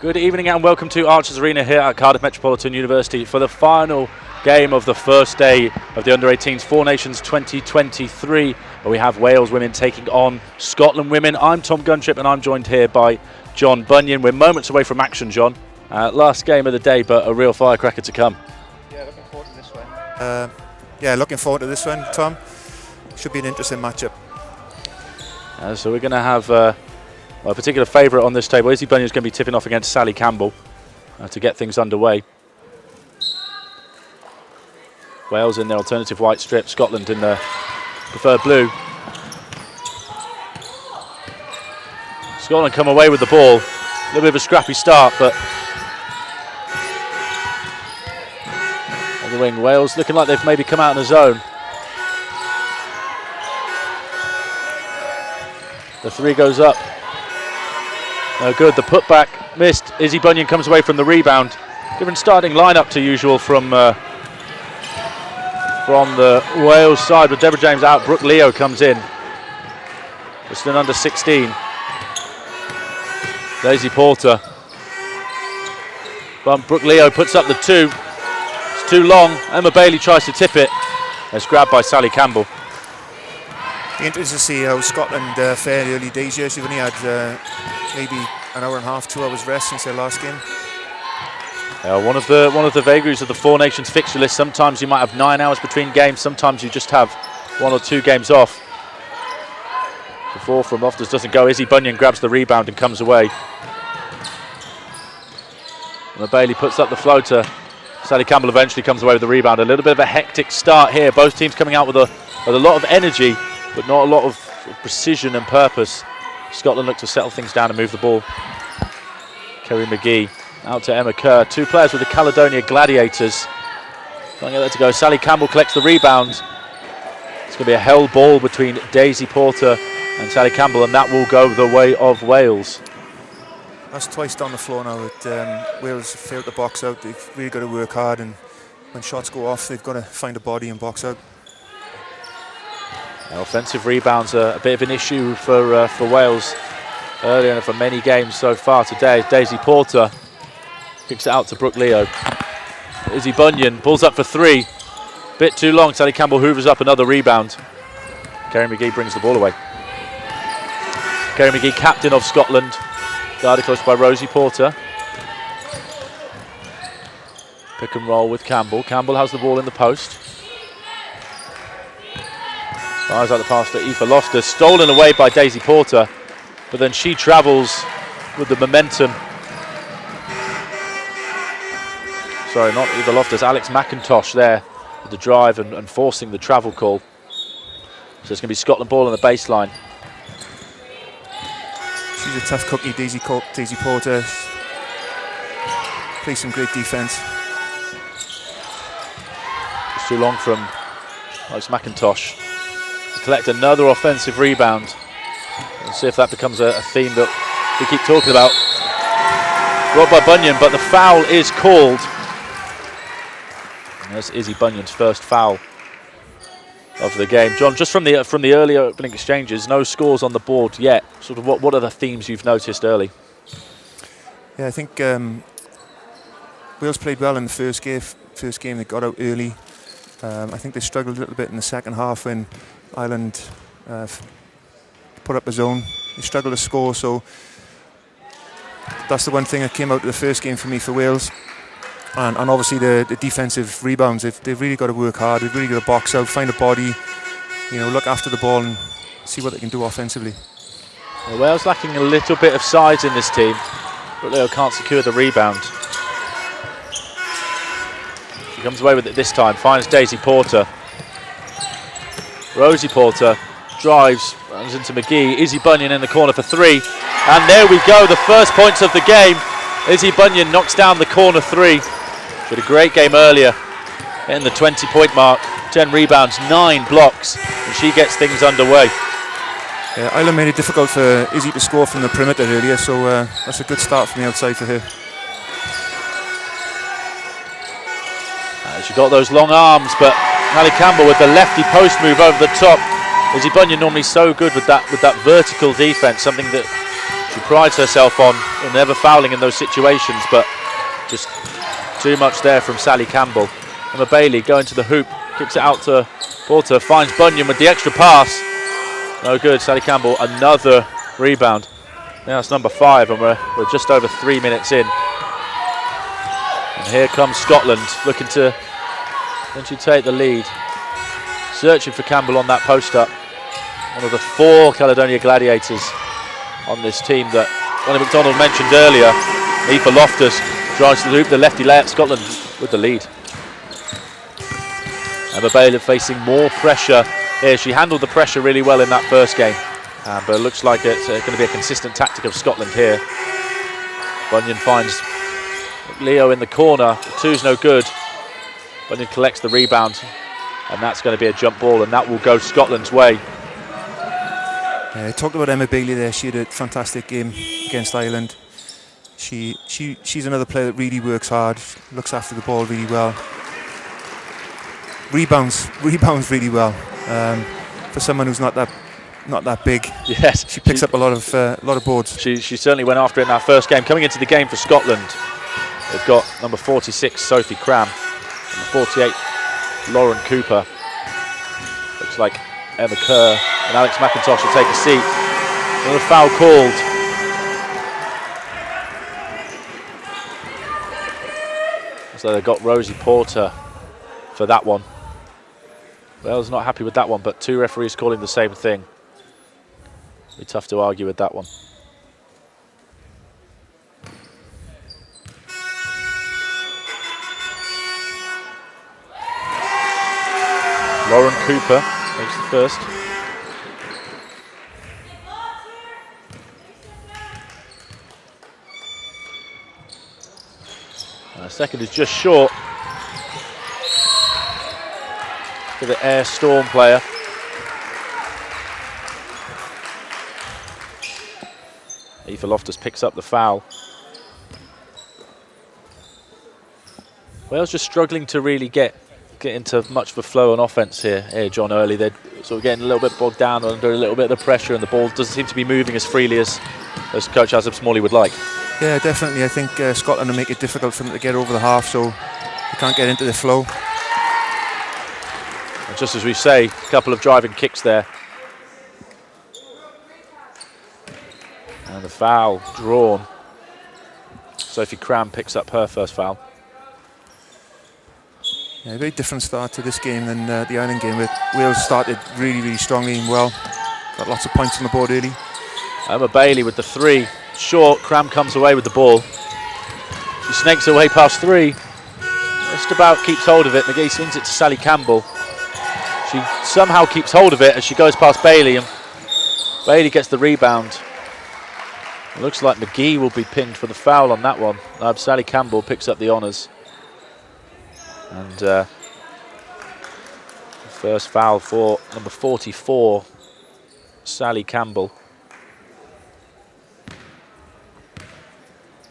Good evening and welcome to Archers Arena here at Cardiff Metropolitan University for the final game of the first day of the Under-18s Four Nations 2023, where we have Wales women taking on Scotland women. I'm Tom Guntrip and I'm joined here by John Bunyan. We're moments away from action, John. Last game of the day, but a real firecracker to come. Yeah, looking forward to this one. Looking forward to this one, Tom. Should be an interesting matchup. So we're going to have a particular favourite on this table. Izzy Bunyan is going to be tipping off against Sally Campbell to get things underway. Wales in their alternative white strip, Scotland in the preferred blue. Scotland come away with the ball. A little bit of a scrappy start, but on the wing, Wales looking like they've maybe come out in a zone. The three goes up. No good. The putback missed. Izzy Bunyan comes away from the rebound. Different starting lineup to usual from the Wales side, with Deborah James out. Brooke Leo comes in. It's an under 16. Daisy Porter. But Brooke Leo puts up the two. It's too long. Emma Bailey tries to tip it. It's grabbed by Sally Campbell. Interesting to see how Scotland fared early days here. They've only had maybe an hour and a half, 2 hours rest since their last game. One of the vagaries of the Four Nations fixture list. Sometimes you might have 9 hours between games. Sometimes you just have 1 or 2 games off. The ball from Loftus doesn't go. Izzy Bunyan grabs the rebound and comes away. And Bailey puts up the floater. Sally Campbell eventually comes away with the rebound. A little bit of a hectic start here. Both teams coming out with a lot of energy, but not a lot of precision and purpose. Scotland look to settle things down and move the ball. Kerry McGee out to Emma Kerr. 2 players with the Caledonia Gladiators. Can't get that to go. Sally Campbell collects the rebound. It's going to be a held ball between Daisy Porter and Sally Campbell, and that will go the way of Wales. That's twice down the floor now that Wales failed to box out. They've really got to work hard, and when shots go off, they've got to find a body and box out. Offensive rebounds are a bit of an issue for Wales earlier and for many games so far today. Daisy Porter kicks it out to Brooke Leo. Izzy Bunyan pulls up for 3. Bit too long. Sally Campbell hoovers up another rebound. Kerry McGee brings the ball away. Kerry McGee, captain of Scotland, guarded close by Rosie Porter. Pick and roll with Campbell. Campbell has the ball in the post. Fires out the pass to Aoife Loftus, stolen away by Daisy Porter, but then she travels with the momentum. Sorry, not Aoife Loftus, Alex McIntosh there with the drive and forcing the travel call. So it's going to be Scotland ball on the baseline. She's a tough cookie, Daisy Porter. Plays some great defence. It's too long from Alex McIntosh. Collect another offensive rebound. We'll see if that becomes a theme that we keep talking about. Brought by Bunyan, but the foul is called. And that's Izzy Bunyan's first foul of the game. John, just from the early opening exchanges, no scores on the board yet. Sort of what are the themes you've noticed early? Yeah, I think Wales played well in the first game. They got out early. I think they struggled a little bit in the second half when Ireland put up a zone. They struggled to score, so that's the one thing that came out of the first game for me for Wales. And obviously the defensive rebounds, they've really got to work hard. They've really got to box out, find a body, look after the ball and see what they can do offensively. Well, Wales lacking a little bit of size in this team, but Leo can't secure the rebound. She comes away with it this time, finds Daisy Porter. Rosie Porter drives, runs into McGee. Izzy Bunyan in the corner for 3. And there we go, the first points of the game. Izzy Bunyan knocks down the corner 3. She had a great game earlier, hitting the 20-point mark. 10 rebounds, 9 blocks, and she gets things underway. Yeah, Ireland made it difficult for Izzy to score from the perimeter earlier, so that's a good start from the outside for her. She got those long arms, but Sally Campbell with the lefty post move over the top. Izzy Bunyan normally so good with that vertical defence, something that she prides herself on never fouling in those situations, but just too much there from Sally Campbell. Emma Bailey going to the hoop, kicks it out to Porter, finds Bunyan with the extra pass. No good, Sally Campbell, another rebound. Now it's number 5, and we're just over 3 minutes in. And here comes Scotland, looking to eventually take the lead. Searching for Campbell on that post-up. One of the 4 Caledonia Gladiators on this team that Ronnie McDonald mentioned earlier. Aoife Loftus drives to the hoop, the lefty layup, Scotland with the lead. Emma Bailey facing more pressure here. She handled the pressure really well in that first game, but it looks like it's going to be a consistent tactic of Scotland here. Bunyan finds Leo in the corner, the two's no good. Bunyan collects the rebound, and that's going to be a jump ball, and that will go Scotland's way. I talked about Emma Bailey there. She had a fantastic game against Ireland. She's another player that really works hard, looks after the ball really well. Rebounds really well. For someone who's not that big, yes, she picks up a lot of boards. She certainly went after it in that first game. Coming into the game for Scotland, they've got number 46 Sophie Cram, number 48 Lauren Cooper. Looks like Emma Kerr and Alex McIntosh will take a seat. Another foul called. So they've got Rosie Porter for that one. Wales not happy with that one, but 2 referees calling the same thing. Be tough to argue with that one. Lauren Cooper makes the first. Second is just short. For the Air Storm player. Aoife Loftus picks up the foul. Wales just struggling to really get into much of a flow on offense here, John, early. They're sort of getting a little bit bogged down under a little bit of the pressure, and the ball doesn't seem to be moving as freely as Coach Azab Smalley would like. Yeah, definitely. I think Scotland will make it difficult for them to get over the half, so they can't get into the flow. And just as we say, a couple of driving kicks there. And the foul drawn. Sophie Cram picks up her first foul. Yeah, a very different start to this game than the Ireland game. With Wales started really strongly and well. Got lots of points on the board early. Emma Bailey with the 3. Short, Cram comes away with the ball. She snakes away past 3. Just about keeps hold of it. McGee swings it to Sally Campbell. She somehow keeps hold of it as she goes past Bailey, and Bailey gets the rebound. It looks like McGee will be pinged for the foul on that one. Sally Campbell picks up the honours. And the first foul for number 44, Sally Campbell.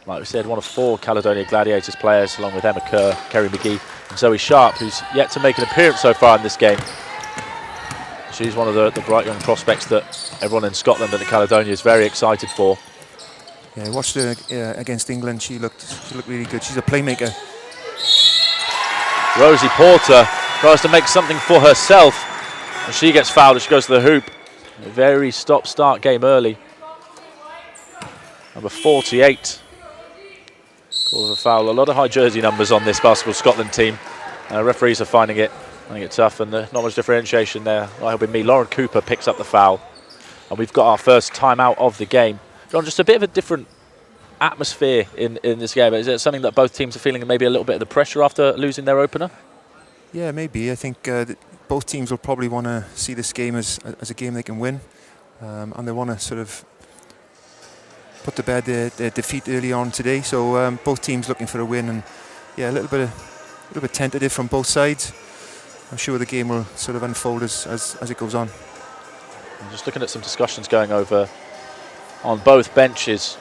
Like we said, one of 4 Caledonia Gladiators players, along with Emma Kerr, Kerry McGee, and Zoe Sharp, who's yet to make an appearance so far in this game. She's one of the bright young prospects that everyone in Scotland and the Caledonia is very excited for. Yeah, I watched her against England. She looked really good. She's a playmaker. Rosie Porter tries to make something for herself, and she gets fouled as she goes to the hoop. A very stop-start game early. Number 48 calls a foul. A lot of high jersey numbers on this Basketball Scotland team. Referees are finding it tough, and not much differentiation there. Not helping me. Lauren Cooper picks up the foul, and we've got our first timeout of the game. John, just a bit of a different atmosphere in this game. Is it something that both teams are feeling maybe a little bit of the pressure after losing their opener? Yeah, maybe. I think both teams will probably want to see this game as a game they can win, and they want to sort of put to bed their defeat early on today. So both teams looking for a win, and yeah, a little bit tentative from both sides. I'm sure the game will sort of unfold as it goes on. I'm just looking at some discussions going over on both benches.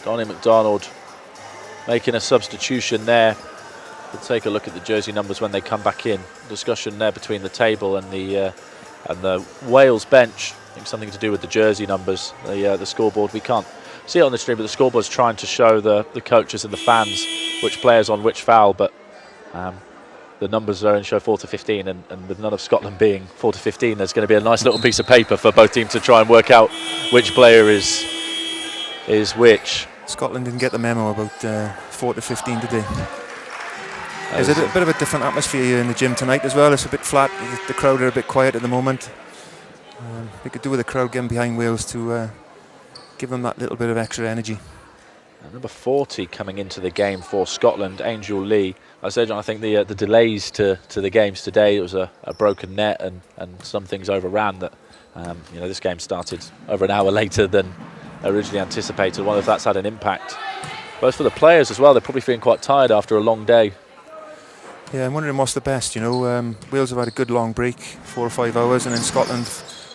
Donnie McDonald making a substitution there. We'll take a look at the jersey numbers when they come back in. Discussion there between the table and the Wales bench. I think something to do with the jersey numbers, the scoreboard. We can't see it on the stream, but the scoreboard's trying to show the coaches and the fans which player's on which foul, but the numbers are only show 4 to 15, and with none of Scotland being 4 to 15, there's going to be a nice little piece of paper for both teams to try and work out which player is which. Scotland didn't get the memo about 4 to 15 today. There's a bit of a different atmosphere here in the gym tonight as well. It's a bit flat. The crowd are a bit quiet at the moment. We could do with the crowd getting behind Wales to give them that little bit of extra energy. Number 40 coming into the game for Scotland, Angel Lee. I said, John, I think the delays to the games today, it was a broken net and some things overran that, this game started over an hour later than originally anticipated. I wonder if that's had an impact. Both for the players as well, they're probably feeling quite tired after a long day. Yeah, I'm wondering what's the best, Wales have had a good long break, 4 or 5 hours, and then Scotland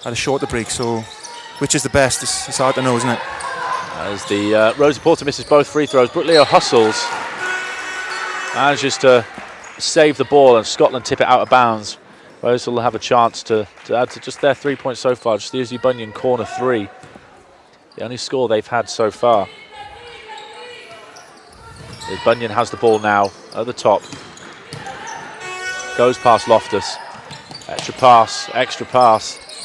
had a shorter break, so which is the best? It's hard to know, isn't it? As the Rosie Porter misses both free throws, Brooke Leo hustles, manages to save the ball, and Scotland tip it out of bounds. Wales will have a chance to add to just their 3 points so far, just the Izzy Bunyan corner 3. The only score they've had so far. As Bunyan has the ball now at the top. Goes past Loftus. Extra pass.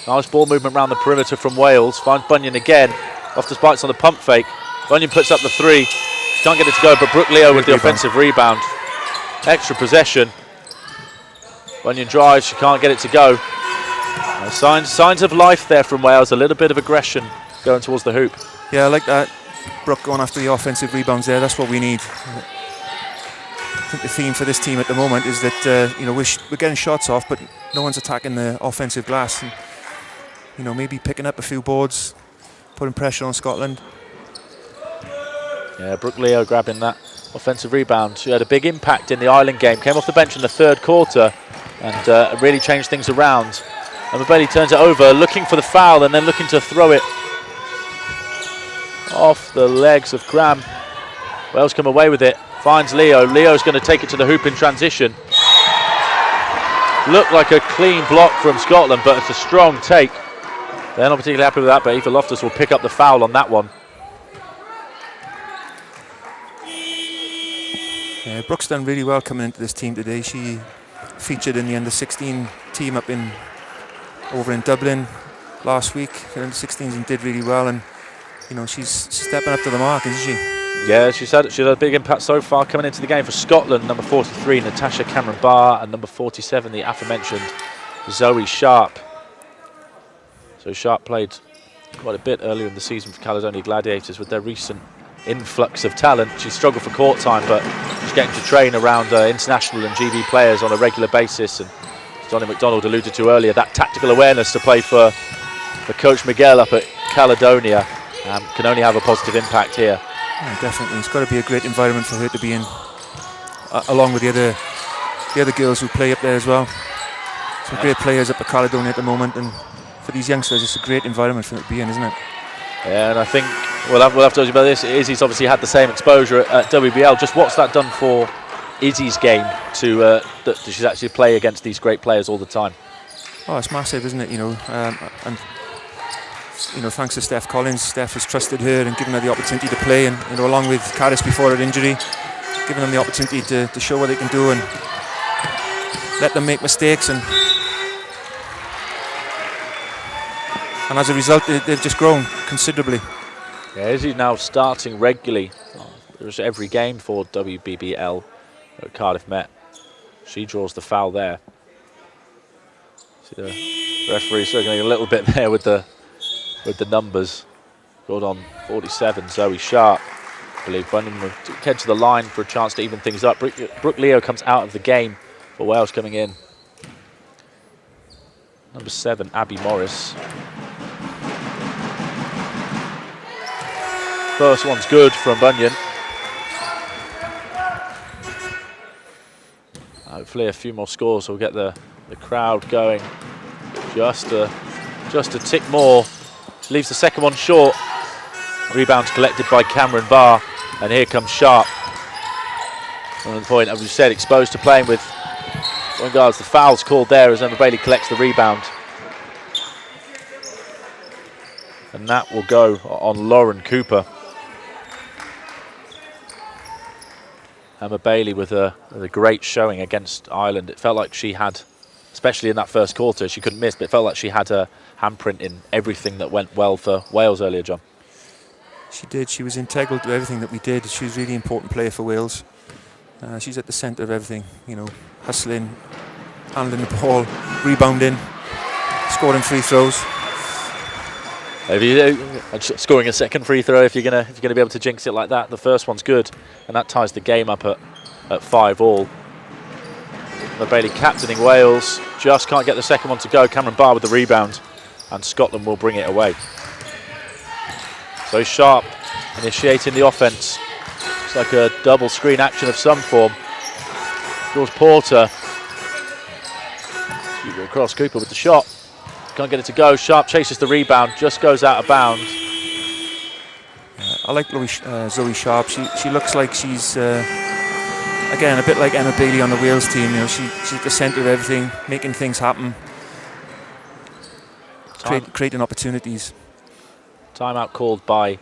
Nice ball movement around the perimeter from Wales. Finds Bunyan again. Loftus bites on the pump fake. Bunyan puts up the 3. She can't get it to go, but Brooke Leo with the offensive rebound. Extra possession. Bunyan drives, she can't get it to go. Signs of life there from Wales. A little bit of aggression going towards the hoop. Yeah, I like that. Brooke going after the offensive rebounds there. That's what we need. I think the theme for this team at the moment is that we're getting shots off, but no one's attacking the offensive glass. And, maybe picking up a few boards, putting pressure on Scotland. Yeah, Brooke Leo grabbing that offensive rebound. She had a big impact in the Ireland game. Came off the bench in the 3rd quarter and really changed things around. And Bailey turns it over, looking for the foul and then looking to throw it off the legs of Graham. Wales come away with it. Finds Leo. Leo's going to take it to the hoop in transition. Looked like a clean block from Scotland, but it's a strong take. They're not particularly happy with that, but Aoife Loftus will pick up the foul on that one. Yeah, Brooke's done really well coming into this team today. She featured in the under-16 team over in Dublin last week for under-16s and did really well, and she's stepping up to the mark, isn't she? Yeah, she's had a big impact so far coming into the game for Scotland. Number 43, Natasha Cameron-Barr, and number 47, the aforementioned Zoe Sharp. So Sharp played quite a bit earlier in the season for Caledonia Gladiators with their recent influx of talent. She struggled for court time, but she's getting to train around international and GB players on a regular basis. And as Donnie McDonald alluded to earlier, that tactical awareness to play for Coach Miguel up at Caledonia can only have a positive impact here. Yeah, definitely. It's got to be a great environment for her to be in, along with the other girls who play up there as well. Some great players up at Caledonia at the moment, and for these youngsters, it's a great environment for them to be in, isn't it? Yeah, and I think we'll have to tell you about this. Izzy's obviously had the same exposure at WBL. Just what's that done for Izzy's game to that she's actually play against these great players all the time? Oh, it's massive, isn't it? Thanks to Steph Collins. Steph has trusted her and given her the opportunity to play, and along with Cardiff before her injury, giving them the opportunity to show what they can do and let them make mistakes, and as a result they've just grown considerably. Yeah, Izzy's now starting regularly. There's every game for WBBL at Cardiff Met. She draws the foul there. See the referee struggling a little bit there with the numbers. Got on 47, Zoe Sharp. I believe Bunyan will head to the line for a chance to even things up. Brooke Leo comes out of the game for Wales coming in. Number 7, Abby Morris. First one's good from Bunyan. Hopefully a few more scores will get the crowd going just a tick more. Leaves the second one short. Rebound collected by Cameron-Barr, and here comes Sharp. On the point, as we said, exposed to playing with one guards. The foul's called there as Emma Bailey collects the rebound. And that will go on Lauren Cooper. Emma Bailey with a great showing against Ireland. It felt like she had, especially in that first quarter, she couldn't miss, but it felt like she had her handprint in everything that went well for Wales earlier, John. She did. She was integral to everything that we did. She was a really important player for Wales. She's at the centre of everything, you know, hustling, handling the ball, rebounding, scoring free throws. Scoring a second free throw if you're gonna be able to jinx it like that. The first one's good, and that ties the game up at 5-all. Bailey captaining Wales, just can't get the second one to go. Cameron Barr with the rebound, and Scotland will bring it away. So Sharp initiating the offense. It's like a double screen action of some form. George Porter. Across Cooper with the shot. Can't get it to go. Sharp chases the rebound, just goes out of bounds. I like Zoe Sharp. She looks like she's, again, a bit like Emma Bailey on the Wales team. You know, she's at the centre of everything, making things happen, creating opportunities. Timeout called by, I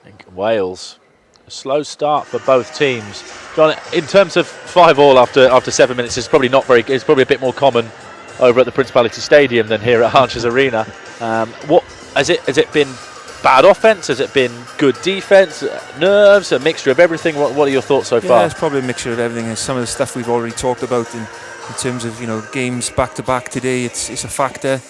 think, Wales. A slow start for both teams. John, in terms of 5-all after 7 minutes, it's probably not very. It's probably a bit more common over at the Principality Stadium than here at Archers Arena. What has it been? Bad offense? Has it been good defense? Nerves? A mixture of everything? What are your thoughts so far? Yeah, it's probably a mixture of everything. And some of the stuff we've already talked about in terms of, you know, games back to back today. It's a factor.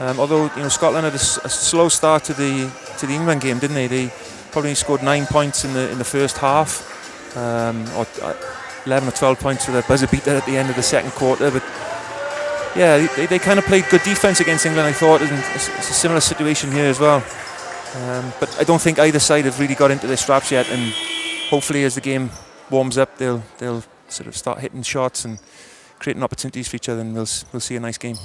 Although, you know, Scotland had a slow start to the England game, didn't they? They probably scored 9 points in the first half, or 11 or 12 points with a buzzer beater at the end of the second quarter. But yeah, they kind of played good defence against England, I thought, and it's a similar situation here as well. But I don't think either side have really got into their straps yet, and hopefully as the game warms up, they'll sort of start hitting shots and creating opportunities for each other, and we'll see a nice game.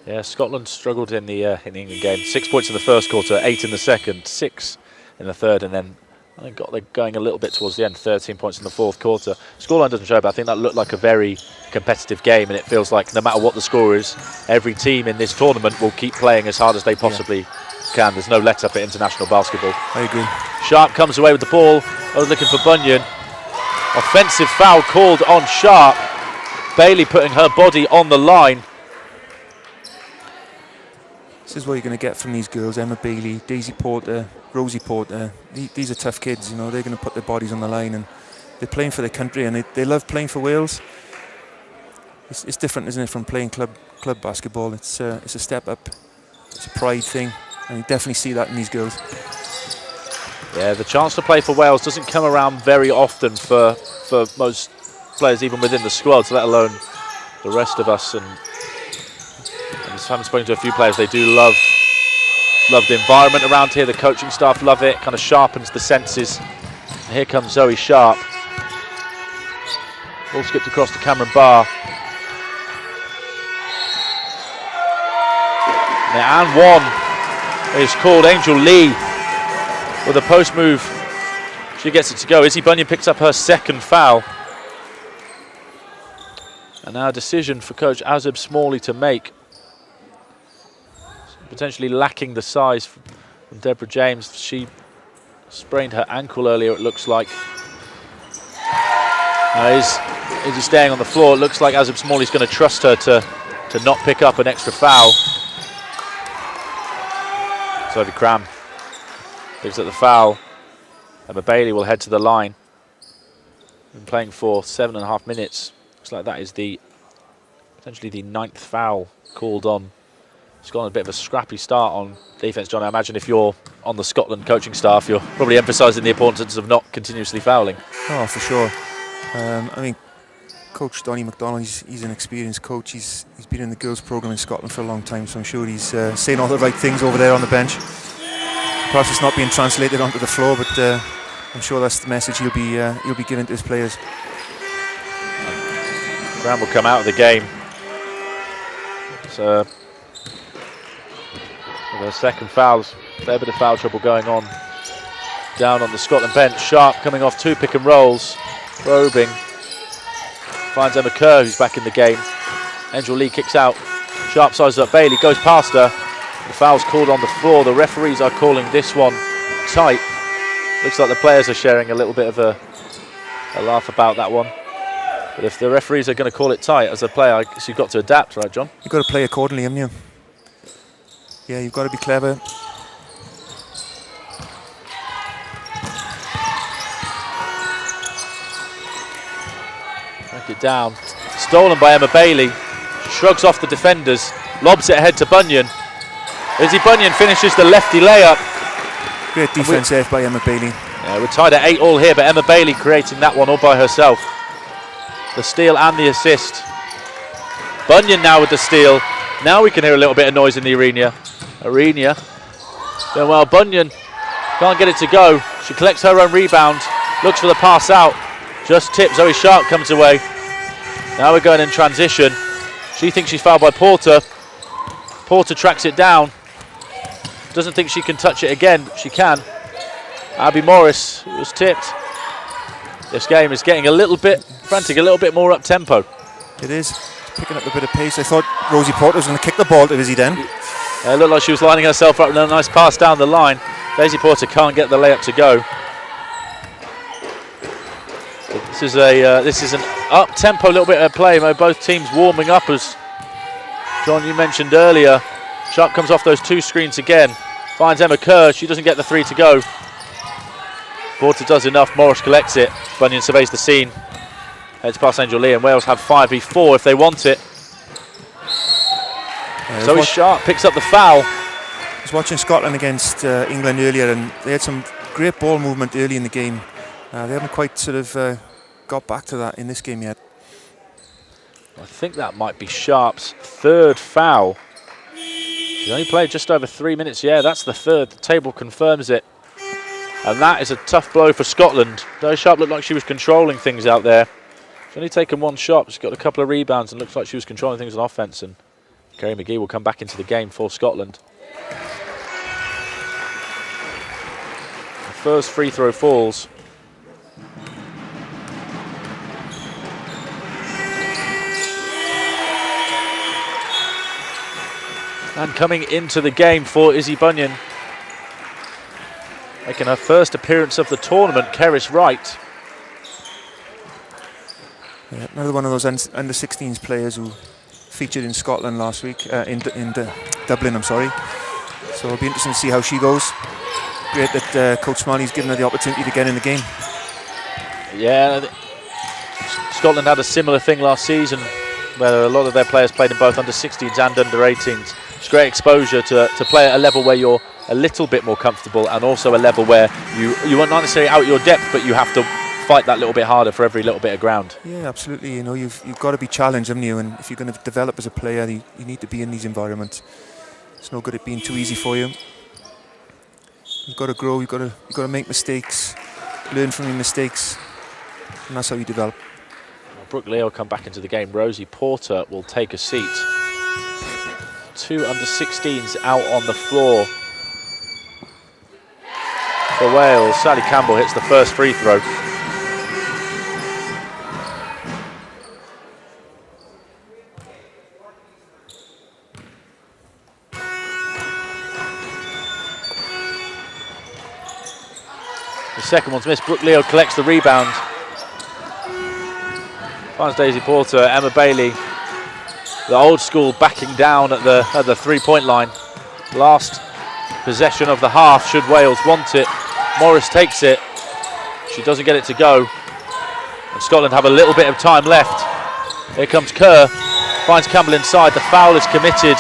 Yeah, Scotland struggled in the England game. 6 points in the first quarter, 8 in the second, 6 in the third, and then I think they're going a little bit towards the end. 13 points in the fourth quarter. Scoreline doesn't show, but I think that looked like a very competitive game, and it feels like no matter what the score is, every team in this tournament will keep playing as hard as they possibly can. There's no let up at international basketball. I agree. Sharp comes away with the ball. I was looking for Bunyan. Offensive foul called on Sharp. Bailey putting her body on the line. This is what you're going to get from these girls: Emma Bailey, Daisy Porter, Rosie Porter. These are tough kids, you know. They're going to put their bodies on the line, and they're playing for their country, and they love playing for Wales. It's different, isn't it, from playing club basketball? It's a step up. It's a pride thing, and you definitely see that in these girls. Yeah, the chance to play for Wales doesn't come around very often for most players, even within the squads, let alone the rest of us. And I haven't spoken to a few players. They do love the environment around here. The coaching staff love it. Kind of sharpens the senses. And here comes Zoe Sharp. Ball skipped across to Cameron Barr. And one is called Angel Lee with a post move. She gets it to go. Izzy Bunyan picks up her second foul. And now a decision for Coach Azeb Smalley to make. Potentially lacking the size from Deborah James. She sprained her ankle earlier, it looks like. Is he staying on the floor? It looks like Azeb Smalley's going to trust her to not pick up an extra foul. Sophie Cram picks up the foul. Emma Bailey will head to the line. Been playing for 7.5 minutes. Looks like that is potentially the 9th foul called on Scotland. A bit of a scrappy start on defence, John. I imagine if you're on the Scotland coaching staff, you're probably emphasising the importance of not continuously fouling. Oh, for sure. I mean, Coach Donny McDonald, he's an experienced coach. He's been in the girls' programme in Scotland for a long time, so I'm sure he's saying all the right things over there on the bench. Perhaps it's not being translated onto the floor, but I'm sure that's the message he'll be giving to his players. Graham will come out of the game. So the second fouls, a fair bit of foul trouble going on down on the Scotland bench. Sharp coming off 2 pick and rolls, probing, finds Emma Kerr, who's back in the game. Angel Lee kicks out. Sharp sizes up Bailey, goes past her, The foul's called on the floor. The referees are calling this one tight. Looks like the players are sharing a little bit of a laugh about that one. But if the referees are going to call it tight as a player, I guess you've got to adapt, right, John? You've got to play accordingly, haven't you? Yeah, you've got to be clever. Knock it down. Stolen by Emma Bailey. She shrugs off the defenders, lobs it ahead to Bunyan. Izzy Bunyan finishes the lefty layup. Great defence there by Emma Bailey. Yeah, we're tied at 8-all here, but Emma Bailey creating that one all by herself. The steal and the assist. Bunyan now with the steal. Now we can hear a little bit of noise in the arena. Doing well. Bunyan can't get it to go. She collects her own rebound. Looks for the pass out. Just tipped. Zoe Sharp comes away. Now we're going in transition. She thinks she's fouled by Porter. Porter tracks it down. Doesn't think she can touch it again. She can. Abby Morris was tipped. This game is getting a little bit frantic, a little bit more up-tempo. It is. Picking up a bit of pace. I thought Rosie Porter was going to kick the ball to Izzy then. It looked like she was lining herself up with a nice pass down the line. Daisy Porter can't get the layup to go. This is an up-tempo little bit of play. Both teams warming up, as John, you mentioned earlier. Sharp comes off those two screens again. Finds Emma Kerr. She doesn't get the three to go. Porter does enough. Morris collects it. Bunyan surveys the scene. Heads past Angel Lee, and Wales have 5v4 if they want it. Zoe Sharp picks up the foul. I was watching Scotland against England earlier, and they had some great ball movement early in the game. They haven't quite sort of got back to that in this game yet. I think that might be Sharp's third foul. He's only played just over 3 minutes. Yeah, that's the third. The table confirms it. And that is a tough blow for Scotland. Zoe Sharp looked like she was controlling things out there. She's only taken one shot. She's got a couple of rebounds and looks like she was controlling things on offense. And Kerry McGee will come back into the game for Scotland. The first free throw falls. And coming into the game for Izzy Bunyan, making her first appearance of the tournament, Keris Wright. Yeah, another one of those under-16s players who featured in Scotland last week, in Dublin, I'm sorry. So it'll be interesting to see how she goes. Great that Coach Smalley's given her the opportunity to get in the game. Yeah, Scotland had a similar thing last season, where a lot of their players played in both under-16s and under-18s. It's great exposure to play at a level where you're a little bit more comfortable, and also a level where you are not necessarily out your depth, but you have to fight that little bit harder for every little bit of ground. Yeah, absolutely. You know, you've got to be challenged, haven't you? And if you're going to develop as a player, you need to be in these environments. It's no good at being too easy for you. You've got to grow. You've got to make mistakes, learn from your mistakes, and that's how you develop. Well, Brooke Lee will come back into the game. Rosie Porter will take a seat. 2 under-16s out on the floor for Wales. Sally Campbell hits the first free throw. The second one's missed. Brooke Leo collects the rebound. Finds Daisy Porter. Emma Bailey, the old school, backing down at the three-point line. Last possession of the half, should Wales want it. Morris takes it. She doesn't get it to go. And Scotland have a little bit of time left. Here comes Kerr. Finds Campbell inside. The foul is committed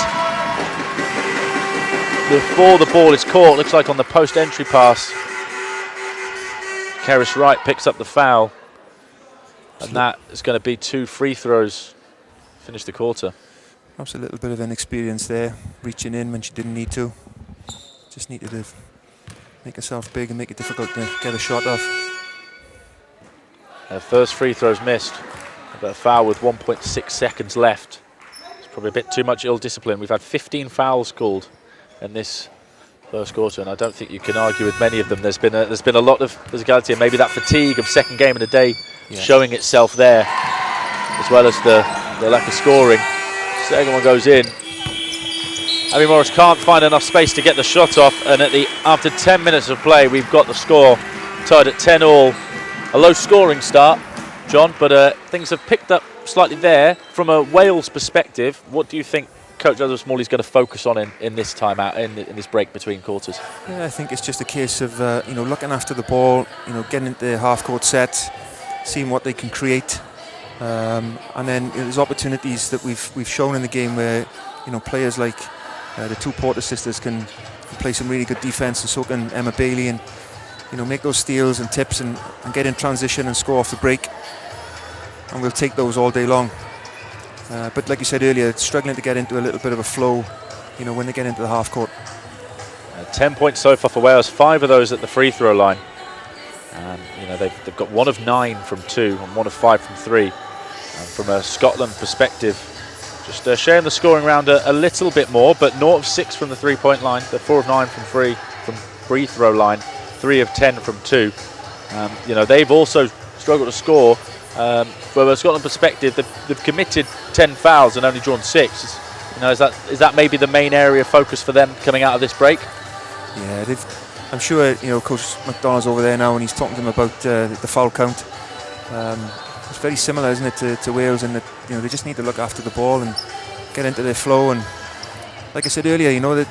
before the ball is caught. Looks like on the post-entry pass. Keris Wright picks up the foul. And that is going to be 2 free throws. Finish the quarter. Perhaps a little bit of inexperience there, reaching in when she didn't need to. Just needed to make herself big and make it difficult to get a shot off. Her first free throw's missed. But a foul with 1.6 seconds left. It's probably a bit too much ill discipline. We've had 15 fouls called in this first quarter, and I don't think you can argue with many of them. There's been a lot of physicality, and maybe that fatigue of second game in a day showing itself there, as well as the lack of scoring. Second one goes in, Abby Morris can't find enough space to get the shot off, and after 10 minutes of play, we've got the score tied at 10-all. A low scoring start, John, but things have picked up slightly there. From a Wales perspective, what do you think Coach Joseph Smalley's going to focus on in this time out, in this break between quarters? Yeah, I think it's just a case of looking after the ball, getting into the half-court set, seeing what they can create, and then there's opportunities that we've shown in the game where players like the two Porter sisters can play some really good defence, and so can Emma Bailey, and make those steals and tips and get in transition and score off the break, and we'll take those all day long. But like you said earlier, struggling to get into a little bit of a flow, when they get into the half court. 10 points so far for Wales, 5 of those at the free throw line. They've got 1 of 9 from 2 and 1 of 5 from 3. And from a Scotland perspective, just sharing the scoring round a little bit more, but 0 of 6 from the 3-point line. They're 4 of 9 from free throw line, 3 of 10 from 2. They've also struggled to score. From a Scotland perspective, they've committed 10 fouls and only drawn 6. Is that maybe the main area of focus for them coming out of this break? Yeah, I'm sure Coach McDonald's over there now, and he's talking to them about the foul count. It's very similar, isn't it, to Wales, in that they just need to look after the ball and get into their flow. And like I said earlier, that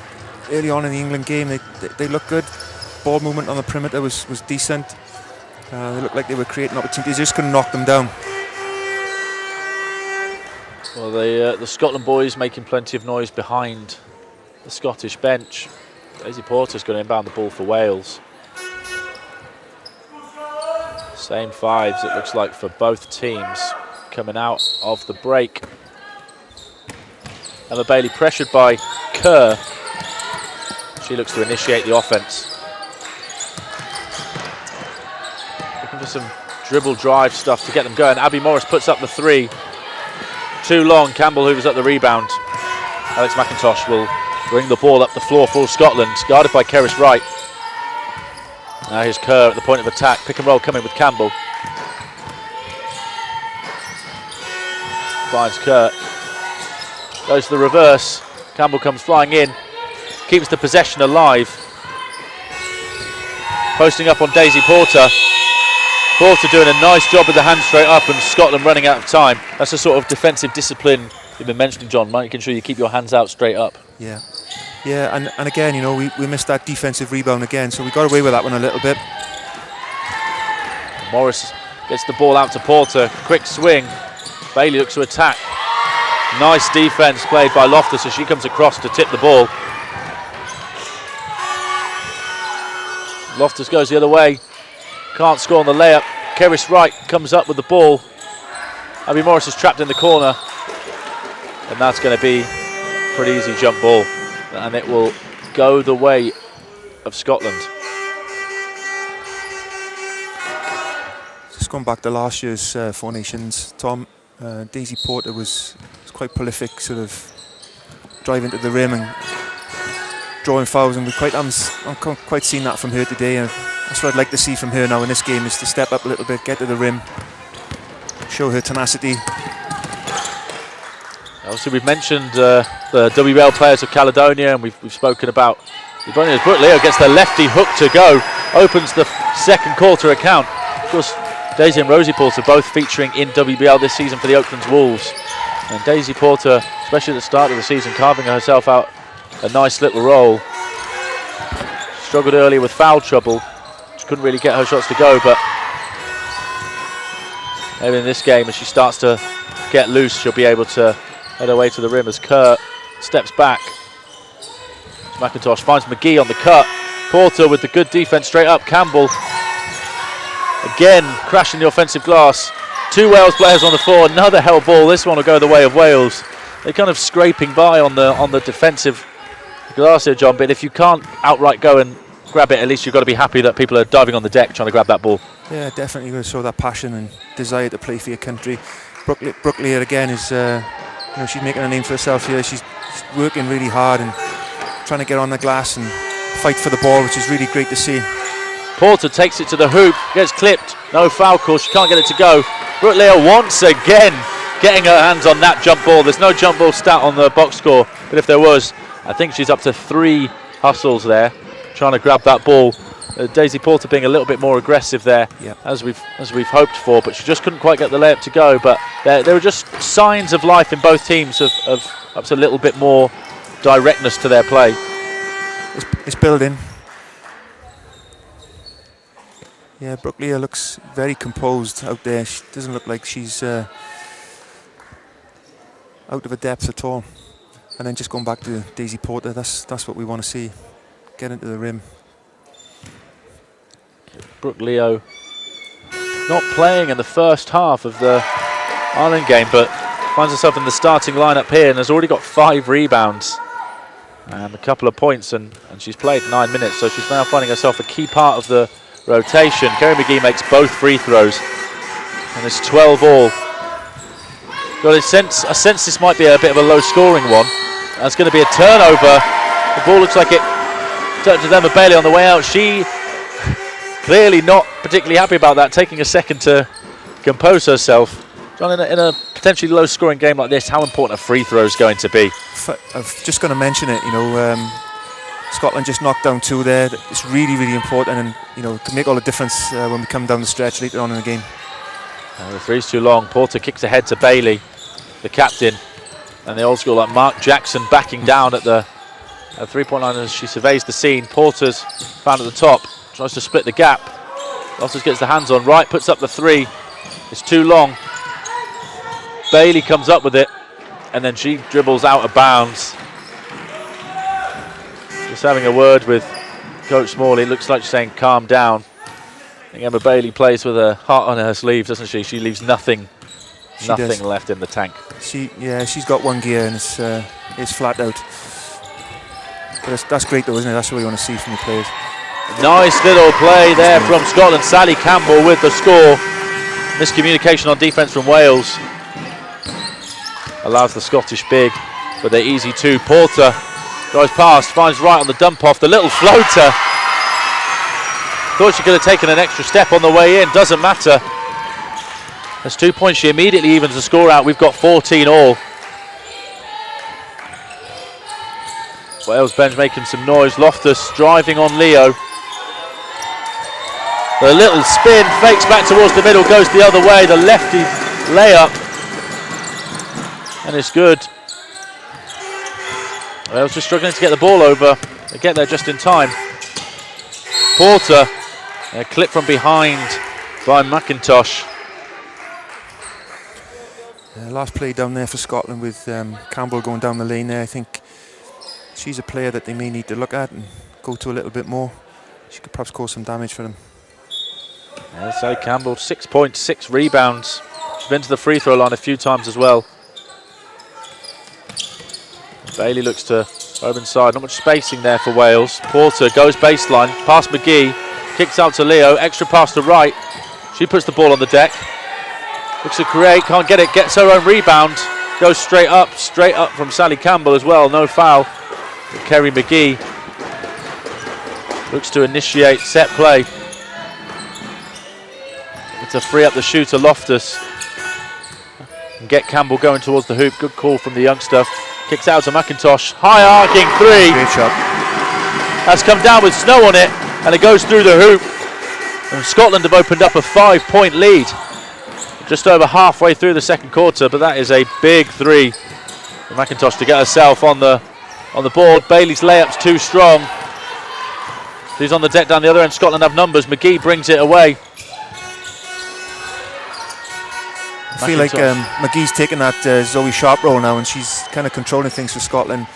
early on in the England game, they looked good. Ball movement on the perimeter was decent. They looked like they were creating opportunities, just couldn't knock them down. Well, the Scotland boys making plenty of noise behind the Scottish bench. Daisy Porter's going to inbound the ball for Wales. Same 5s, it looks like, for both teams coming out of the break. Emma Bailey pressured by Kerr. She looks to initiate the offense. Looking for some dribble drive stuff to get them going. Abby Morris puts up the 3. Too long. Campbell hoovers up the rebound. Alex McIntosh will bring the ball up the floor for Scotland, guarded by Keris Wright. Now here's Kerr at the point of attack. Pick and roll coming with Campbell. Finds Kerr. Goes to the reverse. Campbell comes flying in. Keeps the possession alive. Posting up on Daisy Porter. Porter doing a nice job with the hand straight up, and Scotland running out of time. That's the sort of defensive discipline you've been mentioning, John, making sure you keep your hands out straight up. Yeah, and again, we missed that defensive rebound again, so we got away with that one a little bit. Morris gets the ball out to Porter. Quick swing. Bailey looks to attack. Nice defense played by Loftus as she comes across to tip the ball. Loftus goes the other way. Can't score on the layup. Keris Wright comes up with the ball. Abby Morris is trapped in the corner. And that's going to be a pretty easy jump ball. And it will go the way of Scotland. Just going back to last year's Four Nations, Tom, Daisy Porter was quite prolific, sort of driving to the rim and drawing fouls, and I'm quite seen that from her today. And that's what I'd like to see from her now in this game, is to step up a little bit, get to the rim, show her tenacity. Obviously, we've mentioned the WBL players of Caledonia, and we've spoken about Brooke Leo gets the lefty hook to go, opens the second quarter account. Of course, Daisy and Rosie Porter both featuring in WBL this season for the Oakland Wolves. And Daisy Porter, especially at the start of the season, carving herself out a nice little role. Struggled earlier with foul trouble. She couldn't really get her shots to go, but maybe in this game, as she starts to get loose, she'll be able to head her way to the rim as Kerr steps back. McIntosh finds McGee on the cut. Porter with the good defense straight up. Campbell again crashing the offensive glass. 2 Wales players on the floor. Another held ball. This one will go the way of Wales. They're kind of scraping by on the defensive glass here, John. But if you can't outright go and grab it, at least you've got to be happy that people are diving on the deck trying to grab that ball. Yeah, definitely going to show that passion and desire to play for your country. Brooke Lear again is, she's making a name for herself here. She's working really hard and trying to get on the glass and fight for the ball, which is really great to see. Porter takes it to the hoop, gets clipped, no foul call, she can't get it to go. Brooke Lear once again getting her hands on that jump ball. There's no jump ball stat on the box score, but if there was, I think she's up to 3 hustles there, trying to grab that ball. Daisy Porter being a little bit more aggressive there, as we've hoped for, but she just couldn't quite get the layup to go. But there were just signs of life in both teams of up to a little bit more directness to their play. It's building. Yeah, Brookleah looks very composed out there. She doesn't look like she's out of her depth at all. And then just going back to Daisy Porter, that's what we want to see. Get into the rim. Brookleah not playing in the first half of the Ireland game, but finds herself in the starting lineup here and has already got 5 rebounds and a couple of points, and she's played 9 minutes, so she's now finding herself a key part of the rotation. Kerry McGee makes both free throws, and it's 12 all. Got a sense this might be a bit of a low-scoring one. That's going to be a turnover. The ball looks like it turned to Emma Bailey on the way out. She clearly not particularly happy about that, taking a second to compose herself. John, in a potentially low-scoring game like this, how important a free throw is going to be? I'm just going to mention it. Scotland just knocked down 2 there. It's really, really important, and can make all the difference when we come down the stretch later on in the game. The three's too long. Porter kicks ahead to Bailey, the captain, and the old school like Mark Jackson backing down at the three-point line as she surveys the scene. Porter's found at the top, tries to split the gap. Loftus gets the hands on. Wright puts up the 3. It's too long. Bailey comes up with it, and then she dribbles out of bounds. Just having a word with Coach Smalley. It looks like she's saying calm down. I think Emma Bailey plays with her heart on her sleeve, doesn't she? She leaves nothing left in the tank. She's got one gear, and it's flat out. But that's great though, isn't it? That's what we want to see from the players. Nice little play there from Scotland. Sally Campbell with the score. Miscommunication on defence from Wales allows the Scottish big with their easy 2. Porter goes past, finds Wright on the dump off. The little floater. Thought she could have taken an extra step on the way in. Doesn't matter. That's 2 points. She immediately evens the score out. We've got 14 all. Wales bench making some noise. Loftus driving on Leo. The little spin, fakes back towards the middle, goes the other way. The lefty layup. And it's good. Wales just struggling to get the ball over. They get there just in time. Porter, a clip from behind by McIntosh. Last play down there for Scotland with Campbell going down the lane there. I think she's a player that they may need to look at and go to a little bit more. She could perhaps cause some damage for them. So Campbell, 6 points, 6 rebounds. She's been to the free throw line a few times as well. Bailey looks to over inside, not much spacing there for Wales. Porter goes baseline, past McGee, kicks out to Leo, extra pass to Wright. She puts the ball on the deck. Looks to create, can't get it, gets her own rebound. Goes straight up from Sally Campbell as well, no foul. Kerry McGee looks to initiate set play. To free up the shooter Loftus and get Campbell going towards the hoop. Good call from the youngster. Kicks out to McIntosh. High arcing 3. Great shot. Has come down with snow on it, and it goes through the hoop. And Scotland have opened up a 5-point lead just over halfway through the second quarter, but that is a big 3 for McIntosh to get herself on the board. Bailey's layup's too strong. She's on the deck down the other end. Scotland have numbers. McGee brings it away. I feel like McGee's taking that Zoe Sharp role now, and she's kind of controlling things for Scotland.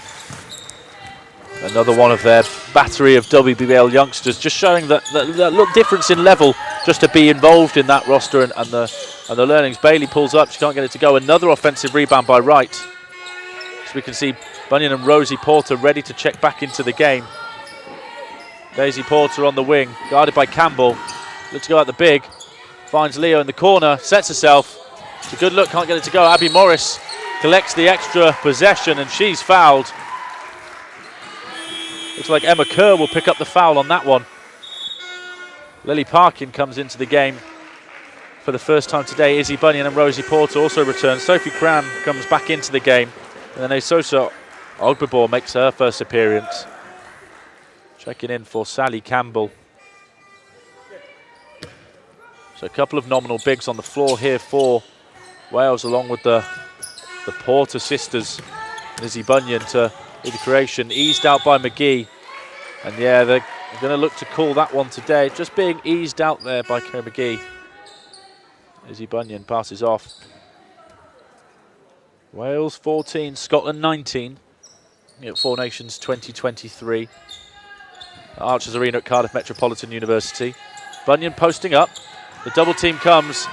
Another one of their battery of WBL youngsters, just showing that little difference in level just to be involved in that roster and the learnings. Bailey pulls up, she can't get it to go. Another offensive rebound by Wright. So we can see Bunyan and Rosie Porter ready to check back into the game. Daisy Porter on the wing, guarded by Campbell. Looks to go out the big, finds Leo in the corner, sets herself. It's a good look, can't get it to go. Abby Morris collects the extra possession and she's fouled. Looks like Emma Kerr will pick up the foul on that one. Lily Parkin comes into the game for the first time today. Izzy Bunyan and Rosie Porter also return. Sophie Cram comes back into the game. And then Asosa Ogbibor makes her first appearance. Checking in for Sally Campbell. So a couple of nominal bigs on the floor here for Wales, along with the Porter sisters. Lizzie Bunyan to do the creation, eased out by McGee. And yeah, they're going to look to call that one today. Just being eased out there by Kerry McGee. Lizzie Bunyan passes off. Wales 14, Scotland 19. At Four Nations 2023. Archers Arena at Cardiff Metropolitan University. Bunyan posting up. The double team comes.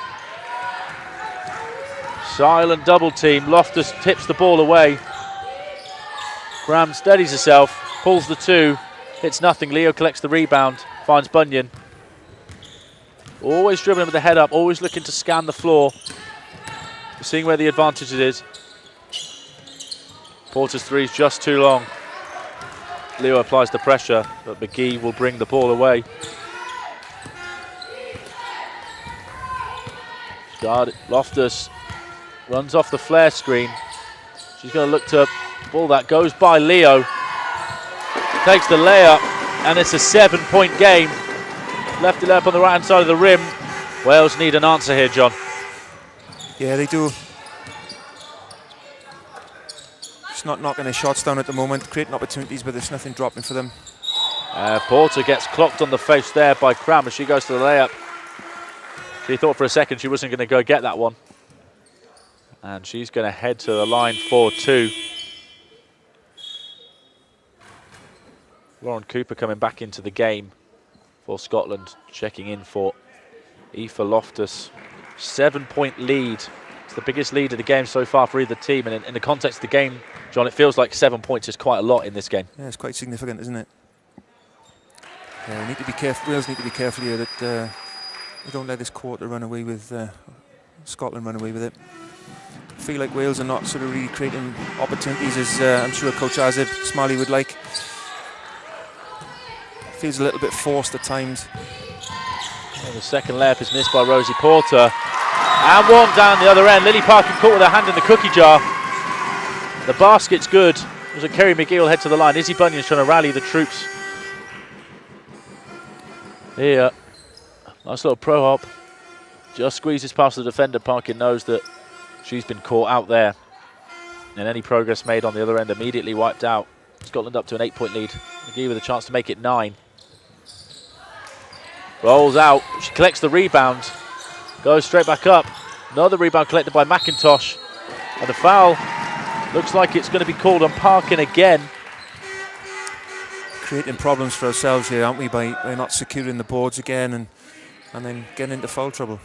Silent double team. Loftus tips the ball away. Graham steadies herself, pulls the two, hits nothing. Leo collects the rebound, finds Bunyan. Always dribbling with the head up, always looking to scan the floor. Seeing where the advantage it is. Porter's three is just too long. Leo applies the pressure, but McGee will bring the ball away. Guard Loftus runs off the flare screen. She's going to look to ball that goes by Leo. Takes the layup, and it's a 7-point game. Left it up on the right hand side of the rim. Wales need an answer here, John. Yeah, they do. Just not knocking their shots down at the moment, creating opportunities, but there's nothing dropping for them. Porter gets clocked on the face there by Cram as she goes to the layup. She thought for a second she wasn't going to go get that one. And she's going to head to the line for two. Lauren Cooper coming back into the game for Scotland, checking in for Aoife Loftus. 7-point lead. It's the biggest lead of the game so far for either team. And in the context of the game, John, it feels like 7 points is quite a lot in this game. Yeah, it's quite significant, isn't it? Yeah, we need to be careful. Wales need to be careful here that we don't let this quarter run away with Scotland run away with it. I feel like Wales are not sort of really creating opportunities as I'm sure Coach Azib Smalley would like. Feels a little bit forced at times. And the second layup is missed by Rosie Porter. And one down the other end. Lily Parkin caught with her hand in the cookie jar. The basket's good. It was a Kerry McGee will head to the line. Izzy Bunyan's trying to rally the troops. Here, nice little pro hop. Just squeezes past the defender. Parkin knows that she's been caught out there. And any progress made on the other end immediately wiped out. Scotland up to an 8-point lead. McGee with a chance to make it 9. Rolls out. She collects the rebound. Goes straight back up. Another rebound collected by McIntosh. And the foul looks like it's going to be called on Parkin again. Creating problems for ourselves here, aren't we, by not securing the boards again and then getting into foul trouble.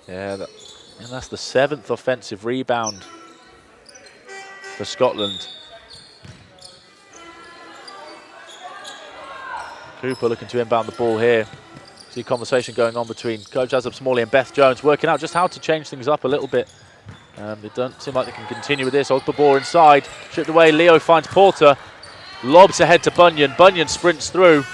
Yeah, and that's the 7th offensive rebound for Scotland. Cooper looking to inbound the ball here. See conversation going on between Coach Azab Smalley and Beth Jones, working out just how to change things up a little bit. They don't seem like they can continue with this. Ogbibor inside, stripped away. Leo finds Porter, lobs ahead to Bunyan. Bunyan sprints through.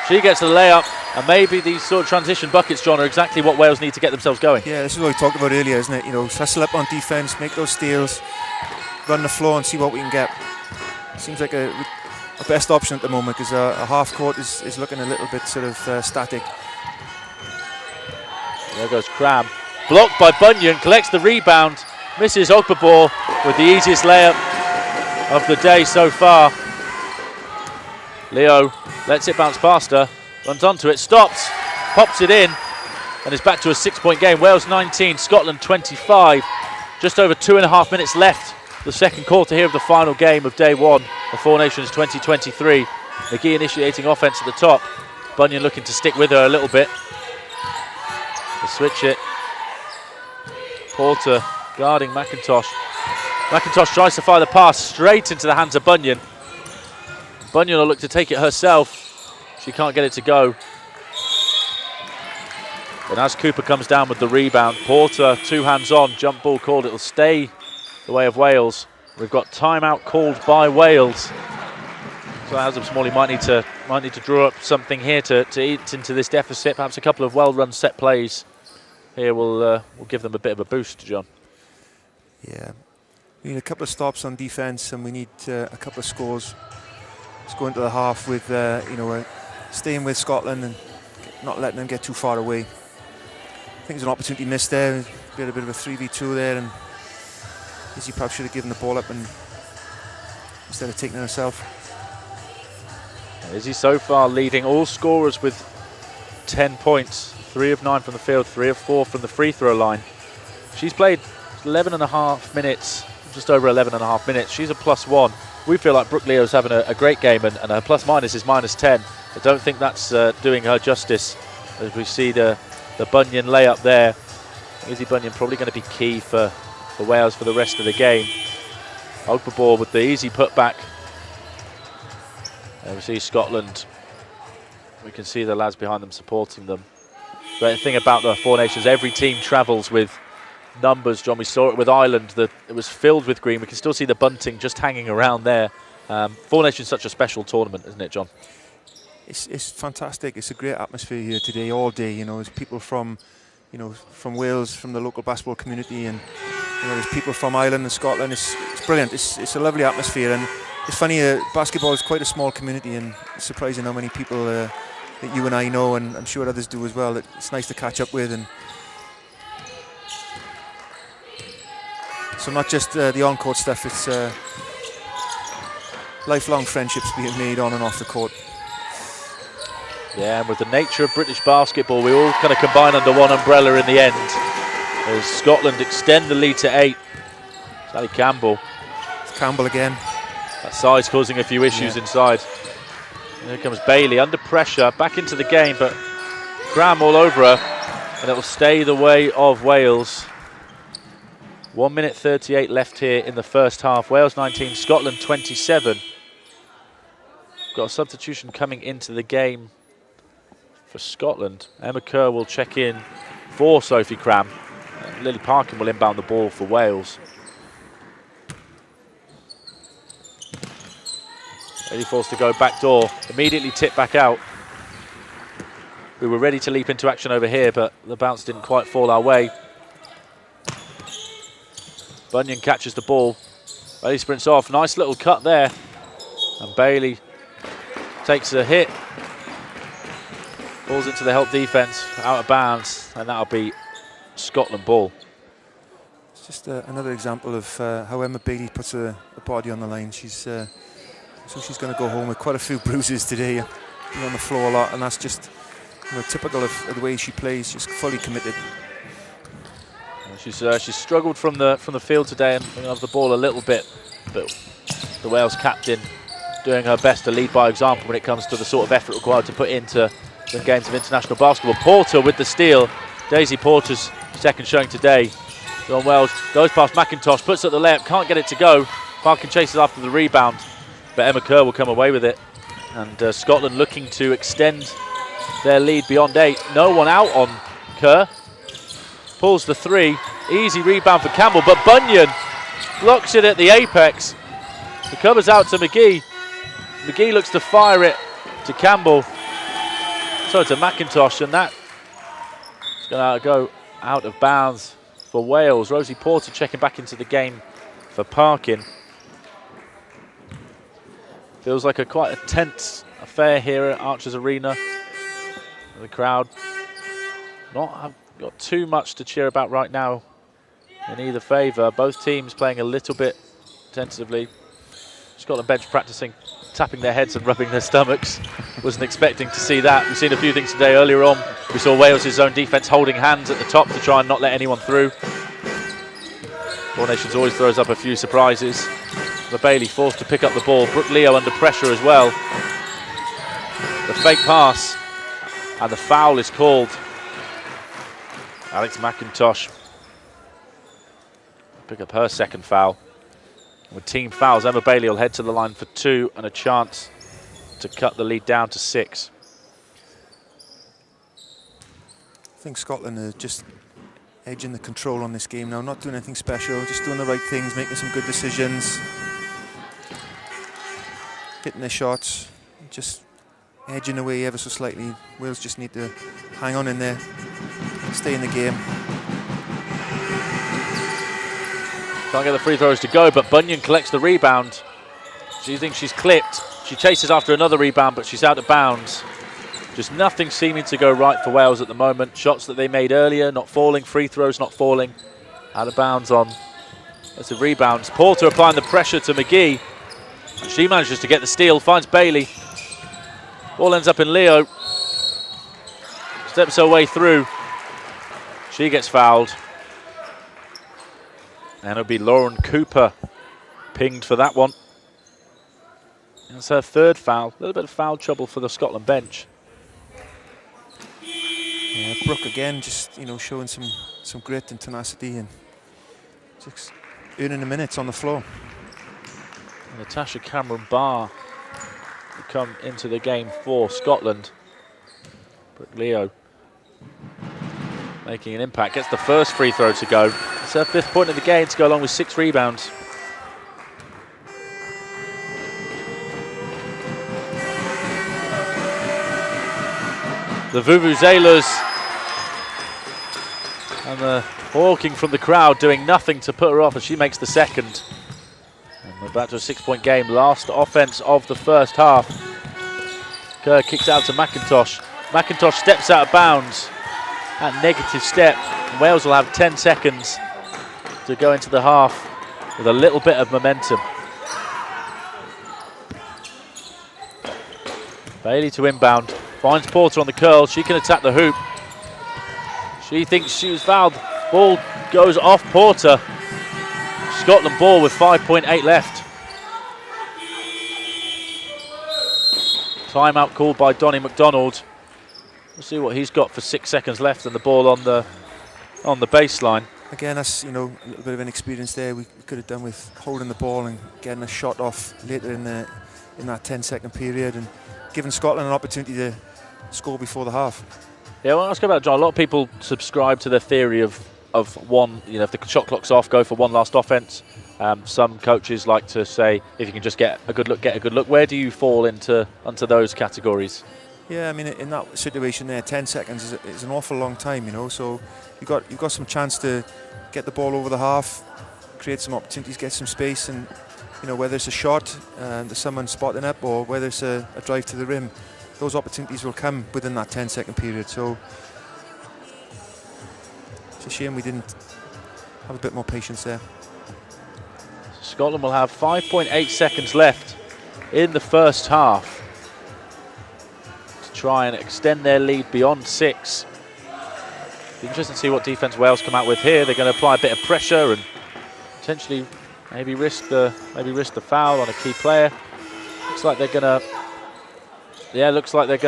She gets the layup, and maybe these sort of transition buckets, John, are exactly what Wales need to get themselves going. Yeah, this is what we talked about earlier, isn't it? You know, hustle up on defence, make those steals, run the floor and see what we can get. Seems like a best option at the moment because a half court is looking a little bit sort of static. There goes Cram. Blocked by Bunyan, collects the rebound, misses Ogbibor with the easiest layup of the day so far. Leo lets it bounce past her, runs onto it, stops, pops it in, and is back to a 6-point game. Wales 19, Scotland 25. Just over 2.5 minutes left. The second quarter here of the final game of day one of Four Nations 2023. McGee initiating offense at the top. Bunyan looking to stick with her a little bit. To switch it. Porter guarding McIntosh. McIntosh tries to fire the pass straight into the hands of Bunyan. Bunyan will look to take it herself. She can't get it to go. But as Cooper comes down with the rebound, Porter, 2 hands on, jump ball called. It'll stay the way of Wales. We've got timeout called by Wales. So Azab Smalley might need to draw up something here to eat into this deficit. Perhaps a couple of well-run set plays here will give them a bit of a boost, John. Yeah, We need a couple of stops on defence, and we need a couple of scores. Let's go into the half with staying with Scotland and not letting them get too far away. I think there's an opportunity missed there. We had a bit of a 3v2 there, and Izzy perhaps should have given the ball up and instead of taking it herself. Izzy so far leading all scorers with 10 points. 3 of 9 from the field, 3 of 4 from the free throw line. She's played 11.5 minutes, just over 11.5 minutes. She's a +1. We feel like Brooke Leo's having a great game, and her plus-minus is -10. I don't think that's doing her justice, as we see the Bunyan layup there. Izzy Bunyan probably going to be key for Wales for the rest of the game. Ogbabor with the easy putback. And we see Scotland. We can see the lads behind them supporting them. Great thing about the Four Nations, every team travels with numbers, John. We saw it with Ireland, that it was filled with green. We can still see the bunting just hanging around there. Four Nations is such a special tournament, isn't it, John? It's fantastic. It's a great atmosphere here today, all day. There's people from Wales, from the local basketball community, and there's people from Ireland and Scotland. It's brilliant. It's a lovely atmosphere, and it's funny. Basketball is quite a small community, and it's surprising how many people that you and I know, and I'm sure others do as well. That it's nice to catch up with, and so not just the on-court stuff. It's lifelong friendships being made on and off the court. Yeah, and with the nature of British basketball, we all kind of combine under one umbrella in the end. As Scotland extend the lead to 8. Sally Campbell. It's Campbell again. That size causing a few issues inside. And here comes Bailey under pressure, back into the game, but Graham all over her, and it'll stay the way of Wales. 1 minute 38 left here in the first half. Wales 19, Scotland 27. Got a substitution coming into the game for Scotland. Emma Kerr will check in for Sophie Cram. Lily Parkin will inbound the ball for Wales. Bailey forced to go back door, immediately tipped back out. We were ready to leap into action over here, but the bounce didn't quite fall our way. Bunyan catches the ball. Bailey sprints off. Nice little cut there. And Bailey takes a hit. Falls into the help defence, out of bounds, and that'll be Scotland ball. It's just another example of how Emma Bailey puts her body on the line. She's going to go home with quite a few bruises today. Been on the floor a lot, and that's just typical of the way she plays. Just fully committed. She's struggled from the field today and of the ball a little bit, but the Wales captain doing her best to lead by example when it comes to the sort of effort required to put into the games of international basketball. Porter with the steal. Daisy Porter's second showing today. John Wells goes past McIntosh, puts up the layup, can't get it to go. Parkin chases after the rebound, but Emma Kerr will come away with it. And Scotland looking to extend their lead beyond 8. No one out on Kerr. Pulls the 3. Easy rebound for Campbell, but Bunyan blocks it at the apex. It covers out to McGee. McGee looks to fire it to Campbell. So to McIntosh, and that is going to go out of bounds for Wales. Rosie Porter checking back into the game for Parkin. Feels like quite a tense affair here at Archers Arena. The crowd not got too much to cheer about right now in either favour. Both teams playing a little bit tentatively. Scotland bench practising, tapping their heads and rubbing their stomachs. Wasn't expecting to see that. We've seen a few things today. Earlier on, we saw Wales' zone defence holding hands at the top to try and not let anyone through. Four Nations always throws up a few surprises. But Bailey forced to pick up the ball. Brooke Leo under pressure as well. The fake pass, and the foul is called. Alex McIntosh pick up her second foul. With team fouls, Emma Bailey will head to the line for 2 and a chance to cut the lead down to 6. I think Scotland are just edging the control on this game now, not doing anything special, just doing the right things, making some good decisions, hitting their shots, just edging away ever so slightly. Wales just need to hang on in there, stay in the game. Can't get the free throws to go, but Bunyan collects the rebound. She thinks she's clipped. She chases after another rebound, but she's out of bounds. Just nothing seeming to go right for Wales at the moment. Shots that they made earlier not falling, free throws not falling. Out of bounds on. That's the rebounds. Porter applying the pressure to McGee. She manages to get the steal, finds Bailey. Ball ends up in Leo. Steps her way through. She gets fouled. And it'll be Lauren Cooper pinged for that one. That's her third foul. A little bit of foul trouble for the Scotland bench. Yeah, Brooke again, just showing some grit and tenacity and just earning the minutes on the floor. And Natasha Cameron Barr will come into the game for Scotland. Brooke Leo making an impact, gets the first free throw to go. It's her 5th point of the game to go along with 6 rebounds. The Vuvuzelas and the hawking from the crowd doing nothing to put her off as she makes the second. And we're back to a 6-point game. Last offense of the first half. Kerr kicks out to McIntosh. McIntosh steps out of bounds. That negative step. And Wales will have 10 seconds to go into the half with a little bit of momentum. Bailey to inbound. Finds Porter on the curl. She can attack the hoop. She thinks she was fouled. Ball goes off Porter. Scotland ball with 5.8 left. Timeout called by Donnie McDonald. We'll see what he's got for 6 seconds left and the ball on the baseline. Again, that's a little bit of inexperience there. We could have done with holding the ball and getting a shot off later in that 10-second period and giving Scotland an opportunity to score before the half. Yeah, well, let's go back, John. A lot of people subscribe to the theory of one, if the shot clock's off, go for one last offense. Some coaches like to say, if you can just get a good look, get a good look. Where do you fall into those categories? Yeah, I mean, in that situation there, 10 seconds is an awful long time, so you've got some chance to get the ball over the half, create some opportunities, get some space, and whether it's a shot, there's someone spotting up, or whether it's a drive to the rim, those opportunities will come within that 10-second period. So it's a shame we didn't have a bit more patience there. Scotland will have 5.8 seconds left in the first half to try and extend their lead beyond 6. Be interesting to see what defence Wales come out with here. They're going to apply a bit of pressure and potentially maybe risk the foul on a key player. Looks like they're going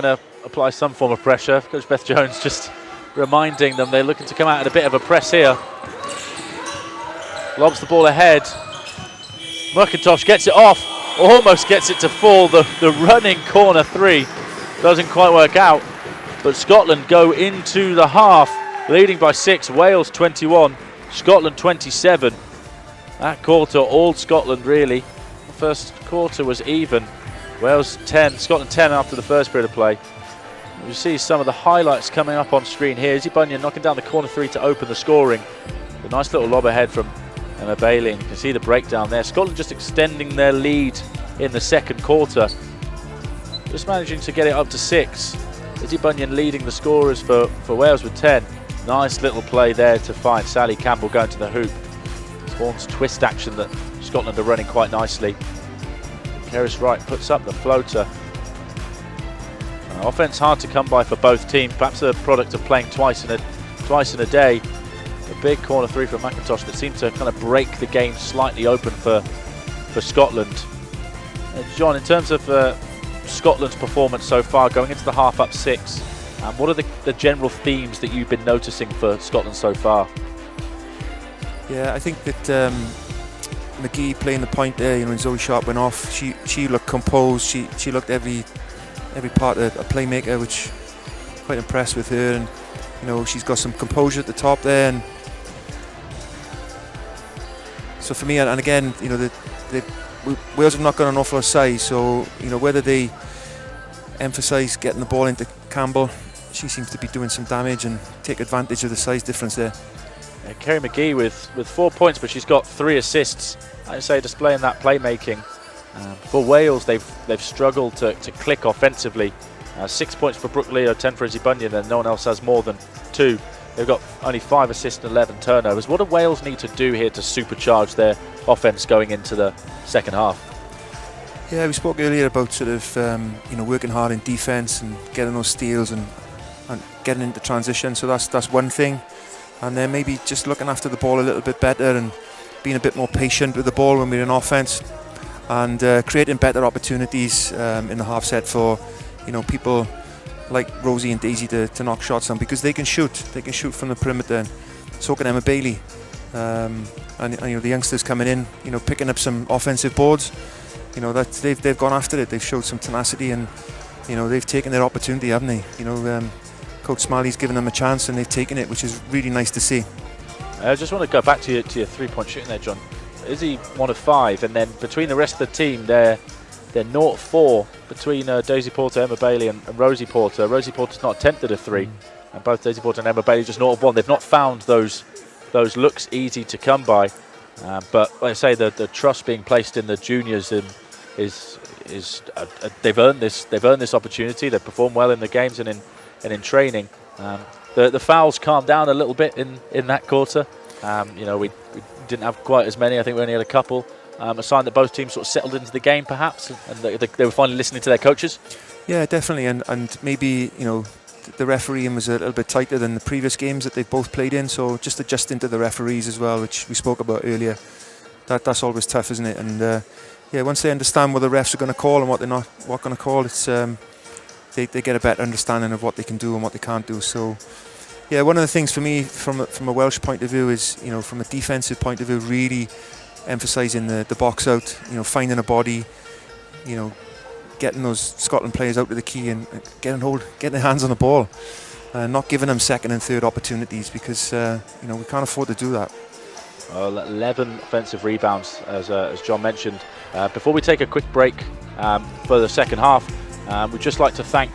to apply some form of pressure. Coach Beth Jones just reminding them they're looking to come out at a bit of a press here. Lobs the ball ahead. McIntosh gets it off, almost gets it to fall. The running corner 3 doesn't quite work out, but Scotland go into the half leading by 6. Wales 21, Scotland 27. That quarter, all Scotland really. The first quarter was even. Wales 10, Scotland 10 after the first period of play. You see some of the highlights coming up on screen here. Izzy Bunyan knocking down the corner 3 to open the scoring. A nice little lob ahead from Emma Bailey, and you can see the breakdown there. Scotland just extending their lead in the second quarter. Just managing to get it up to 6. Izzy Bunyan leading the scorers for Wales with 10. Nice little play there to find Sally Campbell going to the hoop. Spawns twist action that Scotland are running quite nicely. Keris Wright puts up the floater. Offense hard to come by for both teams. Perhaps a product of playing twice in a day. A big corner 3 from McIntosh that seemed to kind of break the game slightly open for Scotland. John, in terms of Scotland's performance so far, going into the half up 6, what are the general themes that you've been noticing for Scotland so far? Yeah, I think that McGee playing the point there, when Zoe Sharp went off, she looked composed. She looked every part of a playmaker, which I'm quite impressed with her. And she's got some composure at the top there. And so for me, and again, Wales have not got an awful lot of size. So whether they emphasise getting the ball into Campbell, she seems to be doing some damage and take advantage of the size difference there. Kerry McGee with 4 points, but she's got 3 assists. I'd say displaying that playmaking. For Wales, they've struggled to click offensively. 6 points for Brooke Leo, 10 for Izzy Bunyan, and no one else has more than 2. They've got only 5 assists and 11 turnovers. What do Wales need to do here to supercharge their offense going into the second half? Yeah, we spoke earlier about sort of working hard in defence and getting those steals and getting into transition. So that's one thing, and then maybe just looking after the ball a little bit better and being a bit more patient with the ball when we're in offence, and creating better opportunities in the half set for people like Rosie and Daisy to knock shots on, because they can shoot from the perimeter, and so can Emma Bailey, and the youngsters coming in, picking up some offensive boards. That they've gone after it. They've showed some tenacity, and they've taken their opportunity, haven't they? Coach Smalley's given them a chance, and they've taken it, which is really nice to see. I just want to go back to your 3-point shooting there, John. Izzy 1 of 5, and then between the rest of the team, they're 0 of 4 between Daisy Porter, Emma Bailey, and Rosie Porter. Rosie Porter's not attempted a 3, and both Daisy Porter and Emma Bailey just 0 of 1. They've not found those looks easy to come by, but like I say, the trust being placed in the juniors is they've earned this opportunity. They've performed well in the games and in training. The fouls calmed down a little bit in that quarter. We didn't have quite as many. I think we only had a couple. A sign that both teams sort of settled into the game, perhaps, and they were finally listening to their coaches. Yeah, definitely, and maybe the refereeing was a little bit tighter than the previous games that they've both played in. So just adjusting to the referees as well, which we spoke about earlier. That's always tough, isn't it? And once they understand what the refs are going to call and what they're not going to call, it's they get a better understanding of what they can do and what they can't do. So yeah, one of the things for me from a Welsh point of view is from a defensive point of view, really emphasising the box out, finding a body, getting those Scotland players out to the key and getting their hands on the ball, not giving them second and third opportunities, because we can't afford to do that. 11 offensive rebounds, as John mentioned. Before we take a quick break for the second half, we'd just like to thank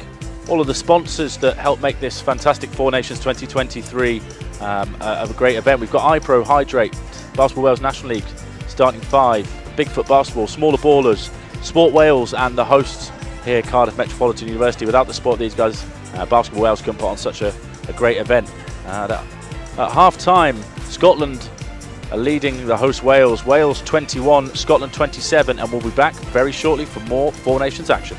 all of the sponsors that help make this fantastic Four Nations 2023 a great event. We've got iPro, Hydrate, Basketball Wales National League, Starting 5, Bigfoot Basketball, Smaller Ballers, Sport Wales, and the hosts here at Cardiff Metropolitan University. Without the support of these guys, Basketball Wales couldn't put on such a great event. At half-time, Scotland are leading the host Wales. Wales 21, Scotland 27, and we'll be back very shortly for more Four Nations action.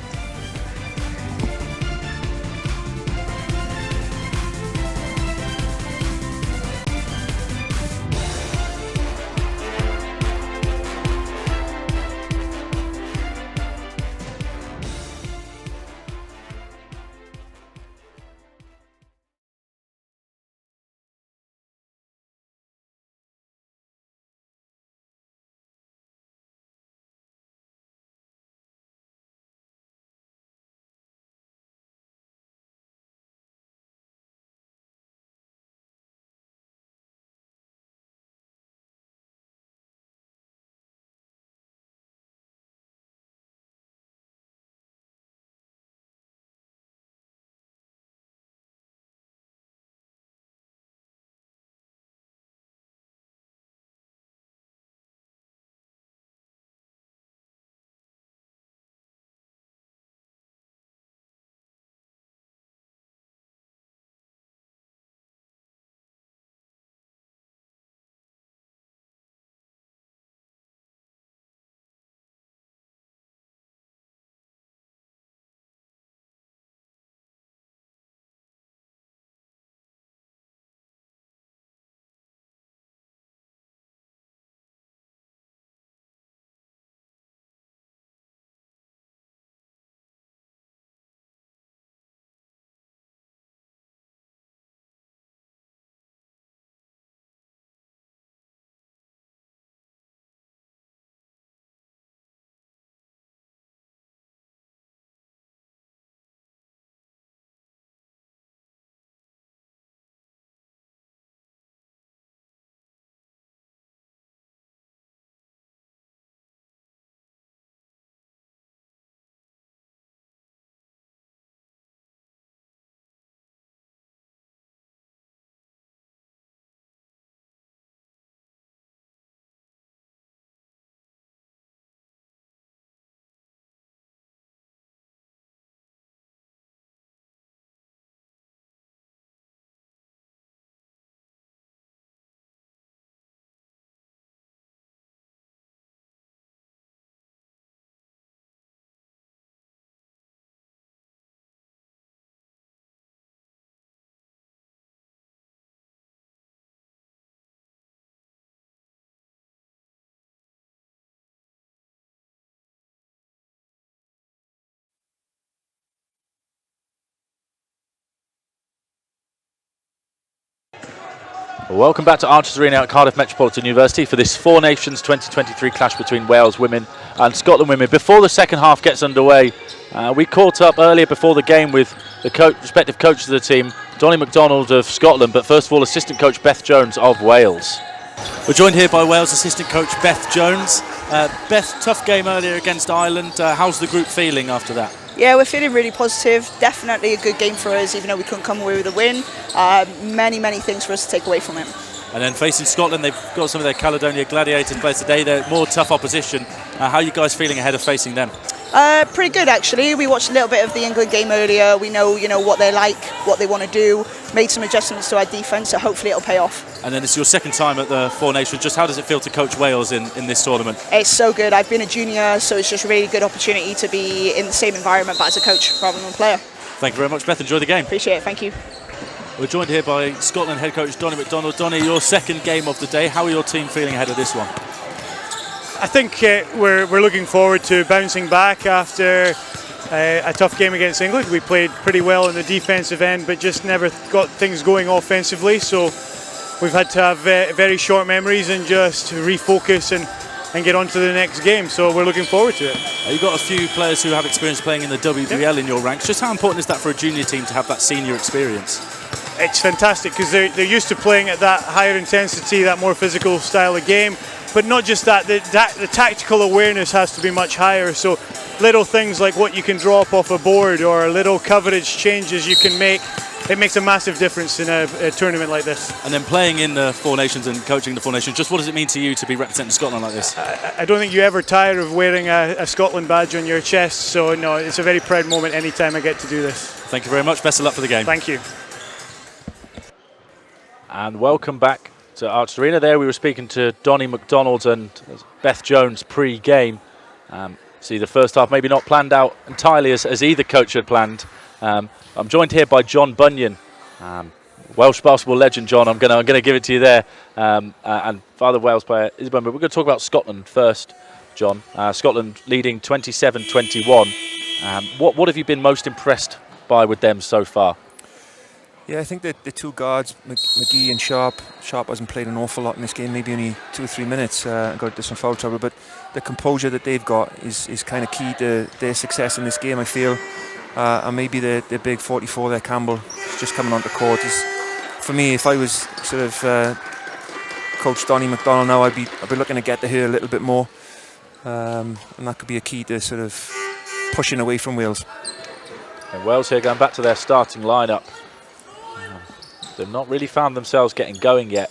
Well, welcome back to Archers Arena at Cardiff Metropolitan University for this Four Nations 2023 clash between Wales women and Scotland women. Before the second half gets underway, we caught up earlier before the game with the respective coaches of the team, Donny McDonald of Scotland, but first of all, assistant coach Beth Jones of Wales. We're joined here by Wales assistant coach Beth Jones. Beth, tough game earlier against Ireland. How's the group feeling after that? Yeah, we're feeling really positive. Definitely a good game for us, even though we couldn't come away with a win. Many things for us to take away from it. And then facing Scotland, they've got some of their Caledonia Gladiators players today. They're more tough opposition. How are you guys feeling ahead of facing them? Pretty good, actually. We watched a little bit of the England game earlier. We know, what they're like, what they want to do. Made some adjustments to our defence, so hopefully it'll pay off. And then it's your second time at the Four Nations. Just how does it feel to coach Wales in this tournament? It's so good. I've been a junior, so it's just a really good opportunity to be in the same environment, but as a coach rather than a player. Thank you very much, Beth. Enjoy the game. Appreciate it. Thank you. We're joined here by Scotland head coach Donny McDonald. Donny, your second game of the day. How are your team feeling ahead of this one? I think we're looking forward to bouncing back after a tough game against England. We played pretty well in the defensive end, but just never got things going offensively. So we've had to have very short memories and just refocus and get on to the next game. So we're looking forward to it. You've got a few players who have experience playing in the WBL in your ranks. Just how important is that for a junior team to have that senior experience? It's fantastic because they're used to playing at that higher intensity, that more physical style of game. But not just that, the tactical awareness has to be much higher. So little things like what you can draw up off a board or little coverage changes you can make, it makes a massive difference in a tournament like this. And then playing in the Four Nations and coaching the Four Nations, just what does it mean to you to be representing Scotland like this? I don't think you ever tire of wearing a Scotland badge on your chest. So no, it's a very proud moment anytime I get to do this. Thank you very much. Best of luck for the game. Thank you. And welcome back to Archers Arena. There we were speaking to Donny McDonald and Beth Jones pre-game. See, the first half maybe not planned out entirely as either coach had planned. I'm joined here by John Bunyan, Welsh basketball legend. John, I'm gonna give it to you there, and father Wales player Isabel. We're going to talk about Scotland first, John. Scotland leading 27-21. What have you been most impressed by with them so far? Yeah, I think that the two guards, McGee and Sharp hasn't played an awful lot in this game, maybe only 2 or 3 minutes, and got into some foul trouble, but the composure that they've got is kind of key to their success in this game, I feel. And maybe the big 44 there, Campbell, just coming onto court. For me, if I was sort of Coach Donny McDonald now, I'd be looking to get to her a little bit more, and that could be a key to sort of pushing away from Wales. And Wales here going back to their starting lineup. They've not really found themselves getting going yet.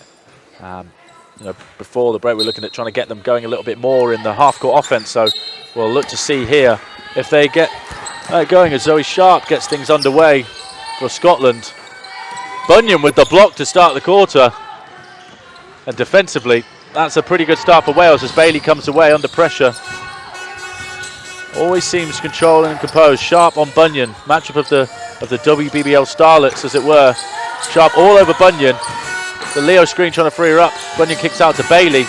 Before the break, we're looking at trying to get them going a little bit more in the half-court offense. So we'll look to see here if they get going as Zoe Sharp gets things underway for Scotland. Bunyan with the block to start the quarter. And defensively, that's a pretty good start for Wales as Bailey comes away under pressure. Always seems controlled and composed. Sharp on Bunyan, matchup of the WBBL starlets, as it were. Sharp all over Bunyan. The Leo screen trying to free her up. Bunyan kicks out to Bailey.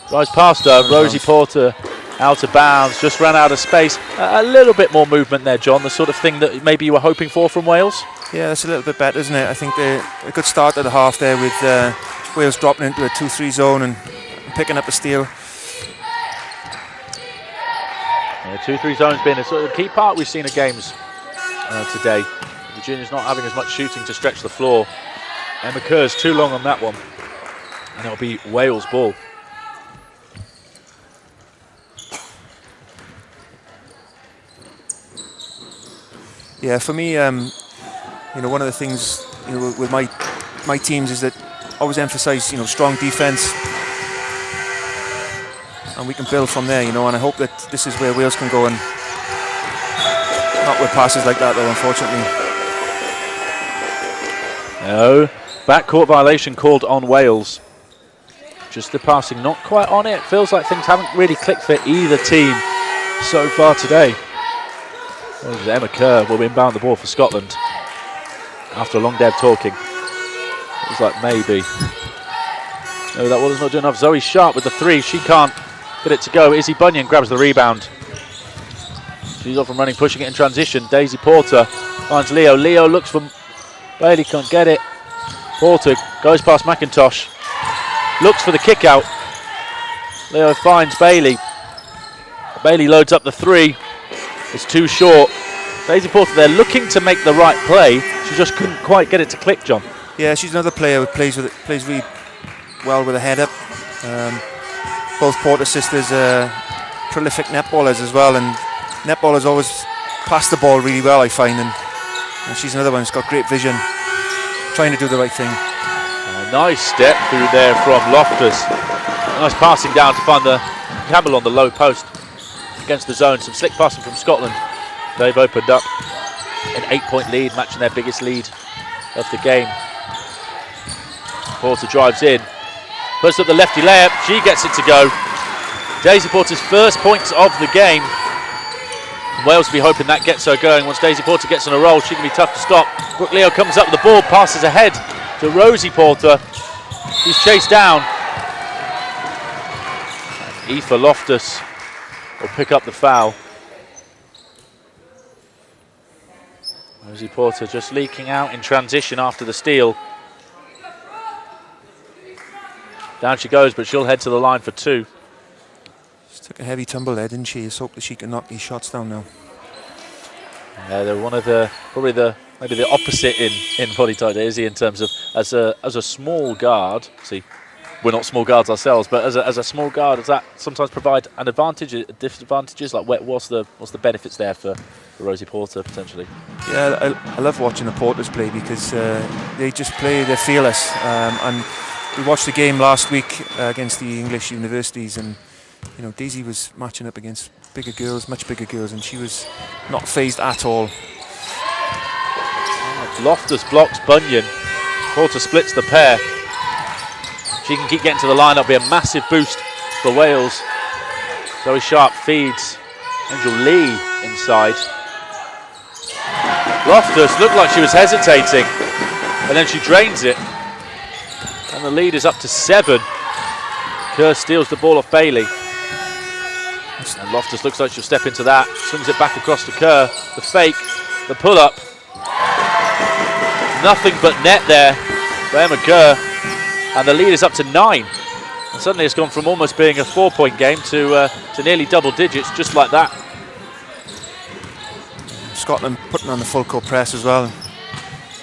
Drives past her. Rosie Porter out of bounds. Just ran out of space. A little bit more movement there, John. The sort of thing that maybe you were hoping for from Wales. Yeah, that's a little bit better, isn't it? I think a good start at the half there with Wales dropping into a 2-3 zone and picking up a steal. Yeah, 2-3 zone's been a sort of key part we've seen of games today. The juniors not having as much shooting to stretch the floor. Emma Kerr's too long on that one. And it'll be Wales ball. Yeah, for me, one of the things with my teams is that always emphasise strong defence, and we can build from there. And I hope that this is where Wales can go, and not with passes like that, though, unfortunately. No, backcourt violation called on Wales. Just the passing, not quite on it. Feels like things haven't really clicked for either team so far today. Well, Emma Kerr will inbound the ball for Scotland after a long day of talking. It was like maybe. No, that was not doing enough. Zoe Sharp with the three. She can't get it to go. Izzy Bunyan grabs the rebound. She's off and running, pushing it in transition. Daisy Porter finds Leo. Leo looks for Bailey, can't get it. Porter goes past McIntosh, looks for the kick out. Leo finds Bailey. Bailey loads up the three. It's too short. Daisy Porter there looking to make the right play. She just couldn't quite get it to click, John. Yeah, she's another player who plays really well with a head up. Both Porter sisters are prolific netballers as well, and netballers always pass the ball really well, I find, and she's another one who's got great vision, trying to do the right thing. A nice step through there from Loftus. Nice passing down to find the Campbell on the low post against the zone. Some slick passing from Scotland. They've opened up an 8-point lead, matching their biggest lead of the game. Porter drives in, puts up the lefty layup. She gets it to go. Daisy Porter's first points of the game. Wales will be hoping that gets her going. Once Daisy Porter gets on a roll, she can be tough to stop. Brooke Leo comes up with the ball, passes ahead to Rosie Porter. She's chased down. And Aoife Loftus will pick up the foul. Rosie Porter just leaking out in transition after the steal. Down she goes, but she'll head to the line for two. She took a heavy tumble there, didn't she? Let's hope that she can knock these shots down now. Yeah, they're one of the maybe the opposite in body type, Daisy, in terms of as a small guard. See, we're not small guards ourselves, but as a small guard, does that sometimes provide an advantage, disadvantages? Like, what's the benefits there for Rosie Porter potentially? Yeah, I love watching the Porters play because they just play. They're fearless, and we watched the game last week against the English universities, and you know, Daisy was matching up against bigger girls, much bigger girls, and she was not phased at all. Loftus blocks Bunyan. Porter splits the pair. She can keep getting to the line. That'll be a massive boost for Wales. Zoe Sharp feeds Angel Lee inside. Loftus looked like she was hesitating, and then she drains it. And the lead is up to 7. Kerr steals the ball off Bailey. And Loftus looks like she'll step into that. Swings it back across to Kerr. The fake, the pull-up. Nothing but net there for Emma Kerr. And the lead is up to 9. And suddenly it's gone from almost being a 4-point game to nearly double digits, just like that. Scotland putting on the full court press as well,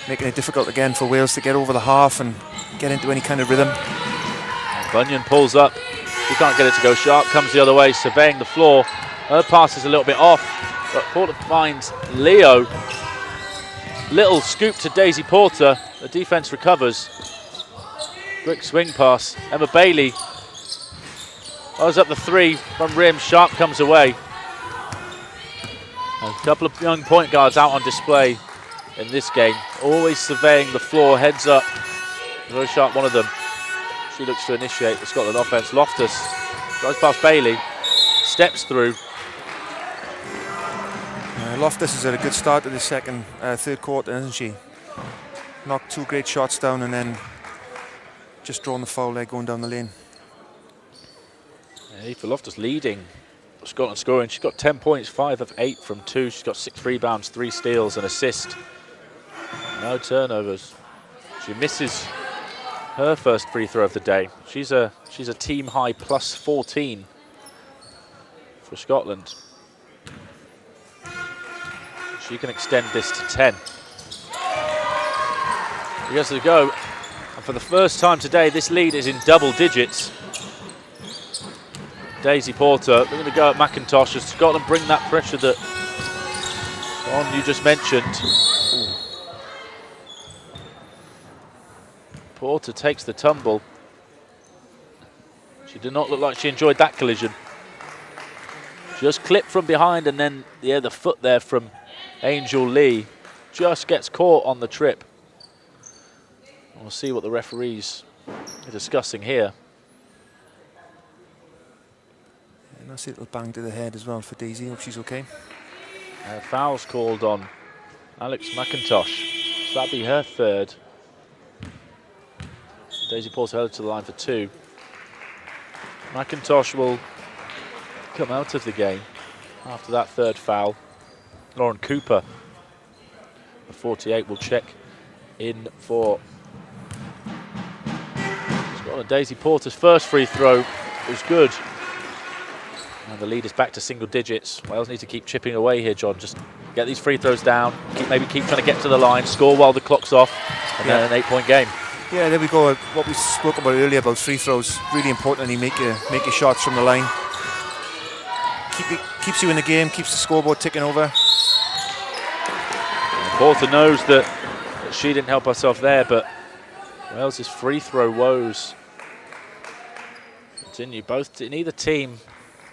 making it difficult again for Wales to get over the half and get into any kind of rhythm. And Bunyan pulls up. He can't get it to go. Sharp comes the other way, surveying the floor. Her pass is a little bit off, but Porter finds Leo. Little scoop to Daisy Porter. The defense recovers. Quick swing pass. Emma Bailey goes up the 3 from rim. Sharp comes away. A couple of young point guards out on display in this game. Always surveying the floor, heads up. Very Sharp, one of them. She looks to initiate the Scotland offense. Loftus goes past Bailey, steps through. Loftus has had a good start to the third quarter, hasn't she? Knocked 2 great shots down and then just drawn the foul there going down the lane. Aoife Loftus leading Scotland scoring. She's got 10 points, 5 of 8 from 2. She's got 6 rebounds, 3 steals, an assist. No turnovers. She misses her first free throw of the day. She's a team high plus 14 for Scotland. She can extend this to 10. He gets to go, and for the first time today, this lead is in double digits. Daisy Porter looking to go at McIntosh as Scotland bring that pressure that you just mentioned. Ooh. Porter takes the tumble. She did not look like she enjoyed that collision. Just clipped from behind, and then the foot there from Angel Lee just gets caught on the trip. We'll see what the referees are discussing here. And that's a little bang to the head as well for Daisy. Hope she's okay. Foul's called on Alex McIntosh. So that'll be her third. Daisy Porter headed to the line for 2. McIntosh will come out of the game after that third foul. Lauren Cooper, the 48, will check in for Scotland, Daisy Porter's first free throw was good. And the lead is back to single digits. Wales need to keep chipping away here, John. Just get these free throws down. Maybe keep trying to get to the line, score while the clock's off, and then an 8-point game. Yeah, there we go. What we spoke about earlier about free throws, really important. You make your shots from the line. Keeps you in the game, keeps the scoreboard ticking over. And Porter knows that she didn't help herself there, but Wales' free throw woes continue. Neither team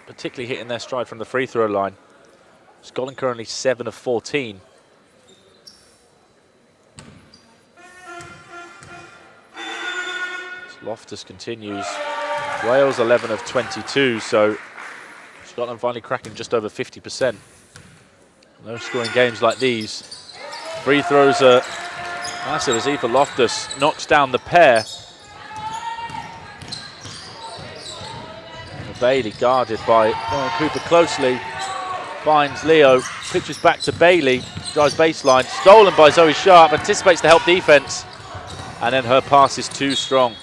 particularly hitting their stride from the free throw line. Scotland currently 7 of 14. Loftus continues. Wales 11 of 22, so Scotland finally cracking just over 50%. No scoring games like these. Free throws are massive as Eva Loftus knocks down the pair. Bailey guarded by Cooper closely. Finds Leo, pitches back to Bailey, drives baseline, stolen by Zoe Sharp, anticipates the help defense, and then her pass is too strong.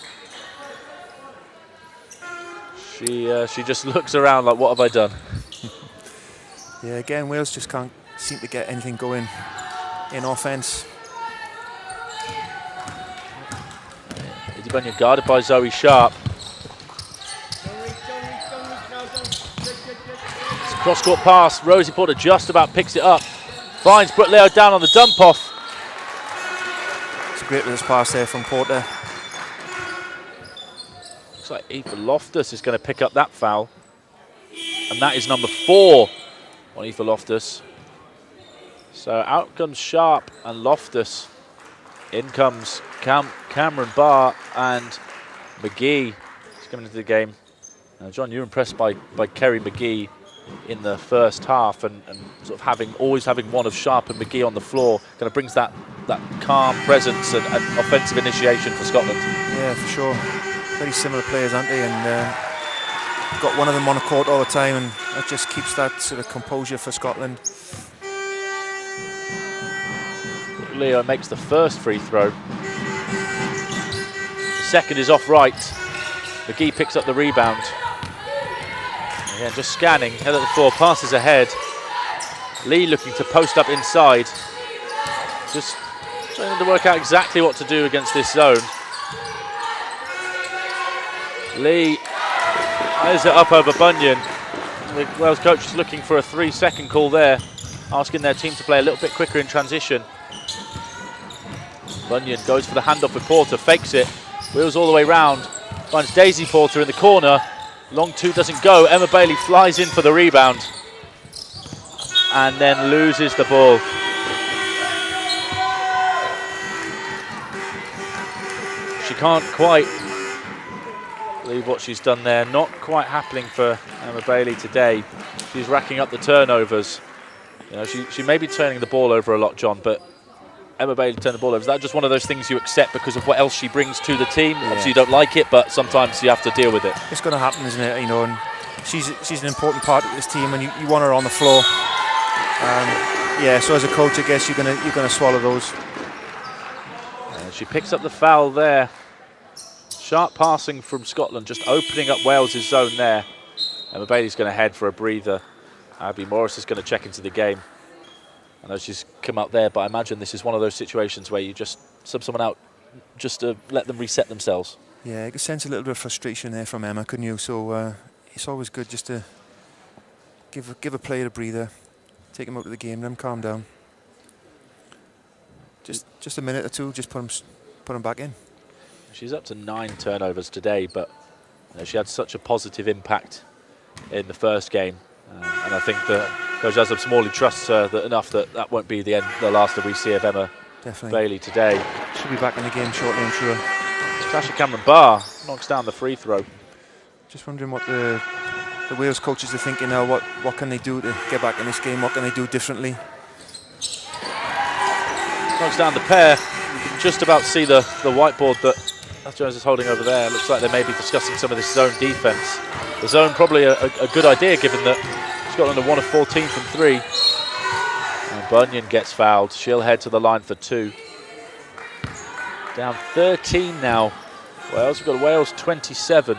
She just looks around like, what have I done? Yeah, again, Wales just can't seem to get anything going in offense. Eddie Bunyan guarded by Zoe Sharp. Cross-court pass, Rosie Porter just about picks it up. Finds Brooke Leo down on the dump-off. It's a great little pass there from Porter. Looks like Eva Loftus is going to pick up that foul. And that is number 4 on Eva Loftus. So out comes Sharp and Loftus. In comes Cameron Barr and McGee. He's coming into the game. John, you're impressed by Kerry McGee in the first half, and sort of always having one of Sharp and McGee on the floor kind of brings that calm presence and offensive initiation for Scotland. Yeah, for sure. Very similar players, aren't they? And got one of them on the court all the time, and that just keeps that sort of composure for Scotland. Leo makes the first free throw. The second is off right. McGee picks up the rebound. Again, just scanning, head at the floor, passes ahead. Lee looking to post up inside. Just trying to work out exactly what to do against this zone. Lee eyes it up over Bunyan. The Wales coach is looking for a 3-second call there, asking their team to play a little bit quicker in transition. Bunyan goes for the handoff with Porter, fakes it, wheels all the way round, finds Daisy Porter in the corner. Long two doesn't go. Emma Bailey flies in for the rebound and then loses the ball. She can't quite believe what she's done there. Not quite happening for Emma Bailey today. She's racking up the turnovers. You know, she may be turning the ball over a lot, John, but Emma Bailey turned the ball over. Is that just one of those things you accept because of what else she brings to the team? Yeah. Obviously you don't like it, but sometimes you have to deal with it. It's going to happen, isn't it? You know, and she's an important part of this team, and you want her on the floor. Yeah, so as a coach, I guess you're gonna swallow those. And she picks up the foul there. Sharp passing from Scotland, just opening up Wales' zone there. Emma Bailey's going to head for a breather. Abby Morris is going to check into the game. I know she's come out there, but I imagine this is one of those situations where you just sub someone out just to let them reset themselves. Yeah, I could sense a little bit of frustration there from Emma, couldn't you? So it's always good just to give a player a breather, take them out of the game, let them calm down. Just a minute or two, just put them back in. She's up to 9 turnovers today, but you know, she had such a positive impact in the first game, and I think that Coach Azab Smalley trusts her enough that won't be the last that we see of Emma Bailey today. She'll be back in the game shortly, I'm sure. Tasha Cameron Barr knocks down the free throw. Just wondering what the Wales coaches are thinking now. What can they do to get back in this game? What can they do differently? Knocks down the pair. You can just about see the whiteboard that Beth Jones is holding over there. Looks like they may be discussing some of this zone defence. The zone probably a good idea given that Scotland are 1 of 14 from 3. And Bunyan gets fouled. She'll head to the line for 2. Down 13 now Wales, we've got Wales 27,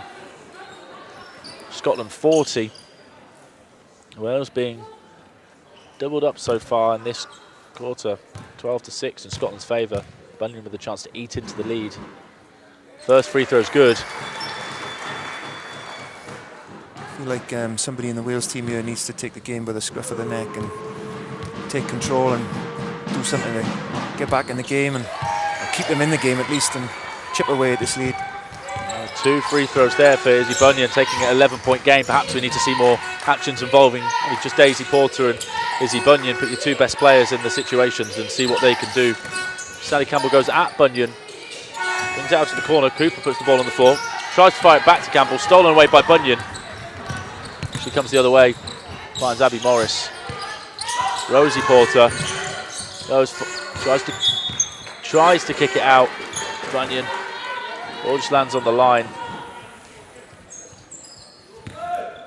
Scotland 40. Wales being doubled up so far in this quarter, 12-6 in Scotland's favour. Bunyan with a chance to eat into the lead. First free throw is good. I feel like somebody in the Wales team here needs to take the game by the scruff of the neck and take control and do something to get back in the game and keep them in the game at least and chip away at this lead. 2 free throws there for Izzy Bunyan, taking an 11-point game. Perhaps we need to see more actions involving just Daisy Porter and Izzy Bunyan. Put your 2 best players in the situations and see what they can do. Sally Campbell goes at Bunyan, brings it out to the corner. Cooper puts the ball on the floor, tries to fire it back to Campbell, stolen away by Bunyan. She comes the other way, finds Abby Morris. Rosie Porter tries to kick it out. Bunyan, ball just lands on the line.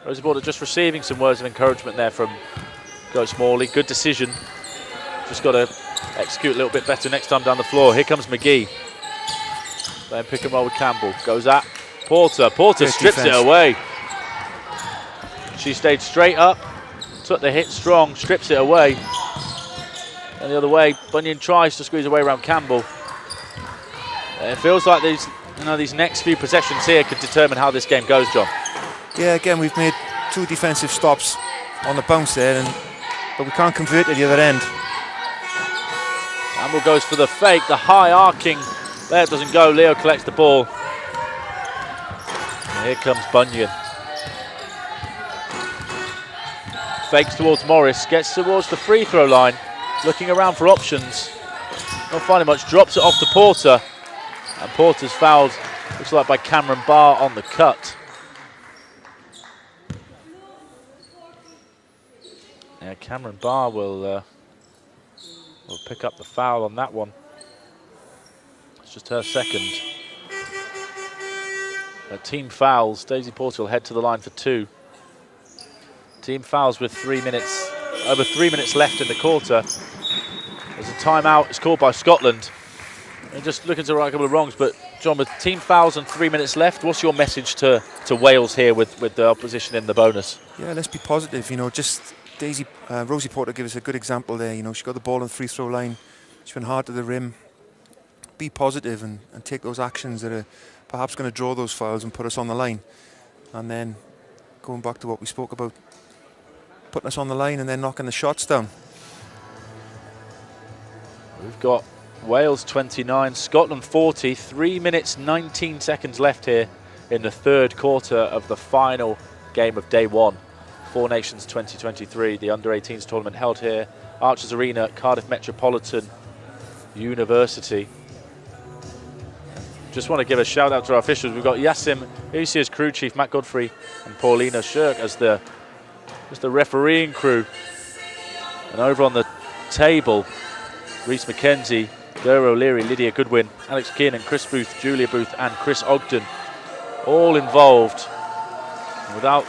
Rosie Porter just receiving some words of encouragement there from Coach Morley. Good decision. Just got to execute a little bit better next time down the floor. Here comes McGee. Then pick and roll with Campbell. Goes at Porter. Porter strips it away. She stayed straight up, took the hit strong, strips it away. And the other way, Bunyan tries to squeeze away around Campbell. It feels like these next few possessions here could determine how this game goes, John. Yeah, again, we've made 2 defensive stops on the bounce there, but we can't convert at the other end. Campbell goes for the fake, the high arcing. There it doesn't go. Leo collects the ball. And here comes Bunyan. Fakes towards Morris, gets towards the free throw line, looking around for options. Not finding much, drops it off to Porter. And Porter's fouled, looks like by Cameron Barr on the cut. Yeah, Cameron Barr will pick up the foul on that one. It's just her second. Team fouls. Daisy Porter will head to the line for 2. Team fouls with over 3 minutes left in the quarter. There's a timeout. It's called by Scotland. And just looking to right a couple of wrongs, but John, with team fouls and 3 minutes left, what's your message to Wales here with the opposition in the bonus? Yeah, let's be positive. Just Rosie Porter gives us a good example there. She got the ball on the free throw line. She went hard to the rim. Be positive and take those actions that are perhaps going to draw those fouls and put us on the line. And then going back to what we spoke about, putting us on the line and then knocking the shots down. We've got Wales 29, Scotland 40, 3 minutes 19 seconds left here in the third quarter of the final game of day 1. 4 Nations 2023, the under-18s tournament held here, Archers Arena, Cardiff Metropolitan University. Just want to give a shout out to our officials. We've got Yassim Usi as crew chief, Matt Godfrey and Paulina Shirk as the refereeing crew. And over on the table, Reese McKenzie, Dara O'Leary, Lydia Goodwin, Alex Kiernan, Chris Booth, Julia Booth and Chris Ogden, all involved. Without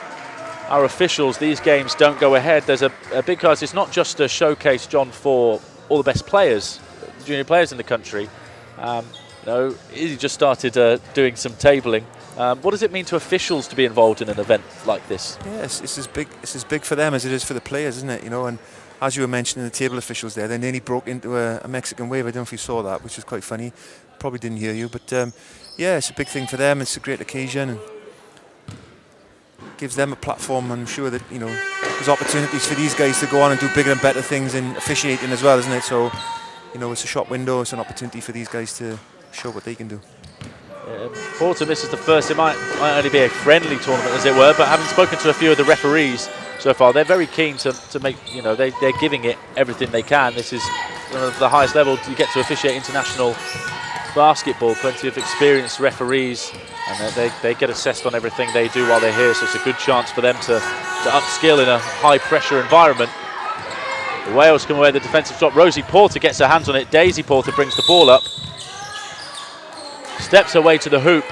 our officials, these games don't go ahead. There's a big card. It's not just a showcase, John, for all the best players, junior players in the country. Izzy just started doing some tabling. What does it mean to officials to be involved in an event like this? Yes, it's as big for them as it is for the players, isn't it? And as you were mentioning, the table officials there, they nearly broke into a Mexican wave. I don't know if you saw that, which was quite funny. Probably didn't hear you, but yeah, it's a big thing for them. It's a great occasion and gives them a platform. I'm sure that there's opportunities for these guys to go on and do bigger and better things in officiating as well, isn't it? So it's a shop window. It's an opportunity for these guys to show what they can do. Porter misses the first. It might only be a friendly tournament, as it were, but having spoken to a few of the referees so far, they're very keen to make, they're giving it everything they can. This is one of the highest level you get to officiate international basketball. Plenty of experienced referees, and they get assessed on everything they do while they're here, so it's a good chance for them to upskill in a high pressure environment. The Wales come away with the defensive stop. Rosie Porter gets her hands on it. Daisy Porter brings the ball up, steps her way to the hoop.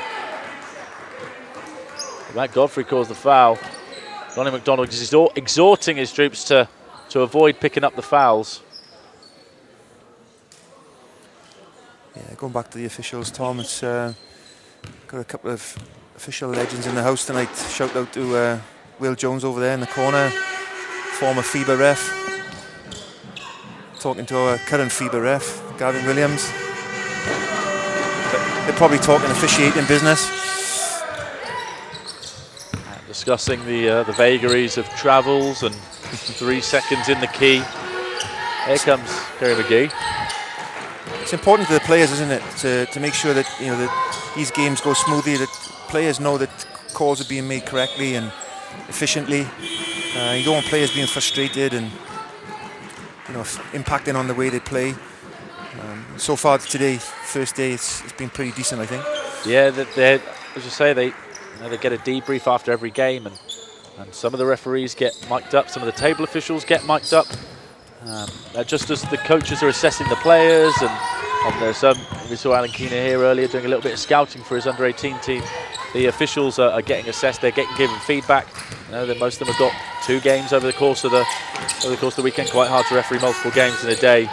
Matt Godfrey calls the foul. Ronnie McDonald is exhorting his troops to avoid picking up the fouls. Yeah, going back to the officials, Tom, it's got Got a couple of official legends in the house tonight. Shout out to Will Jones over there in the corner, former FIBA ref. Talking to our current FIBA ref, Gavin Williams. But they're probably talking officiating business. Discussing the vagaries of travels and 3 seconds in the key. Here comes Kerry McGee. It's important to the players, isn't it, to make sure that that these games go smoothly, that players know that calls are being made correctly and efficiently. You don't want players being frustrated and impacting on the way they play. So far today, first day, it's been pretty decent, I think. Yeah, as you say, they get a debrief after every game, and some of the referees get mic'd up, some of the table officials get mic'd up. Just as the coaches are assessing the players, and there's we saw Alan Keener here earlier doing a little bit of scouting for his under-18 team. The officials are getting assessed, they're getting given feedback. That most of them have got 2 games over the course of the weekend. Quite hard to referee multiple games in a day,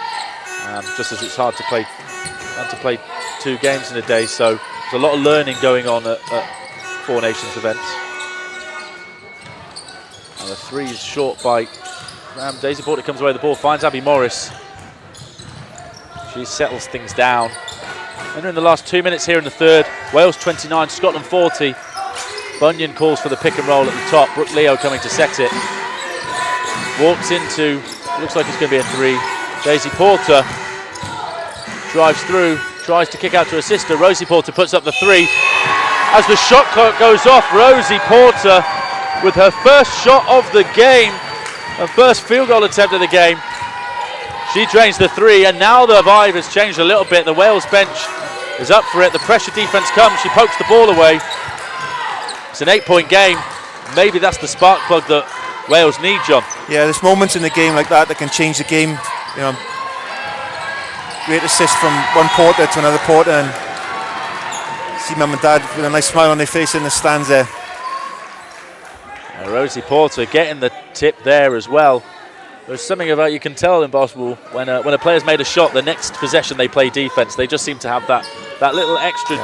just as it's hard to play 2 games in a day. So there's a lot of learning going on at Four Nations events. And the 3 is short by Daisy Porter. Comes away the ball, finds Abby Morris. She settles things down. And in the last 2 minutes here in the third, Wales 29, Scotland 40. Bunyan calls for the pick and roll at the top. Brooke Leo coming to set it. Walks into, looks like it's going to be a 3. Daisy Porter drives through, tries to kick out to her sister. Rosie Porter puts up the 3. As the shot clock goes off, Rosie Porter with her first shot of the game, her first field goal attempt of the game. She drains the 3, and now the vibe has changed a little bit. The Wales bench is up for it. The pressure defence comes. She pokes the ball away. It's an 8-point game. Maybe that's the spark plug that Wales need, John. Yeah, there's moments in the game like that can change the game. Great assist from one Porter to another Porter, and see mum and dad with a nice smile on their face in the stands there. Rosie Porter getting the tip there as well. There's something about, you can tell in basketball when a player's made a shot, the next possession they play defense. They just seem to have that little extra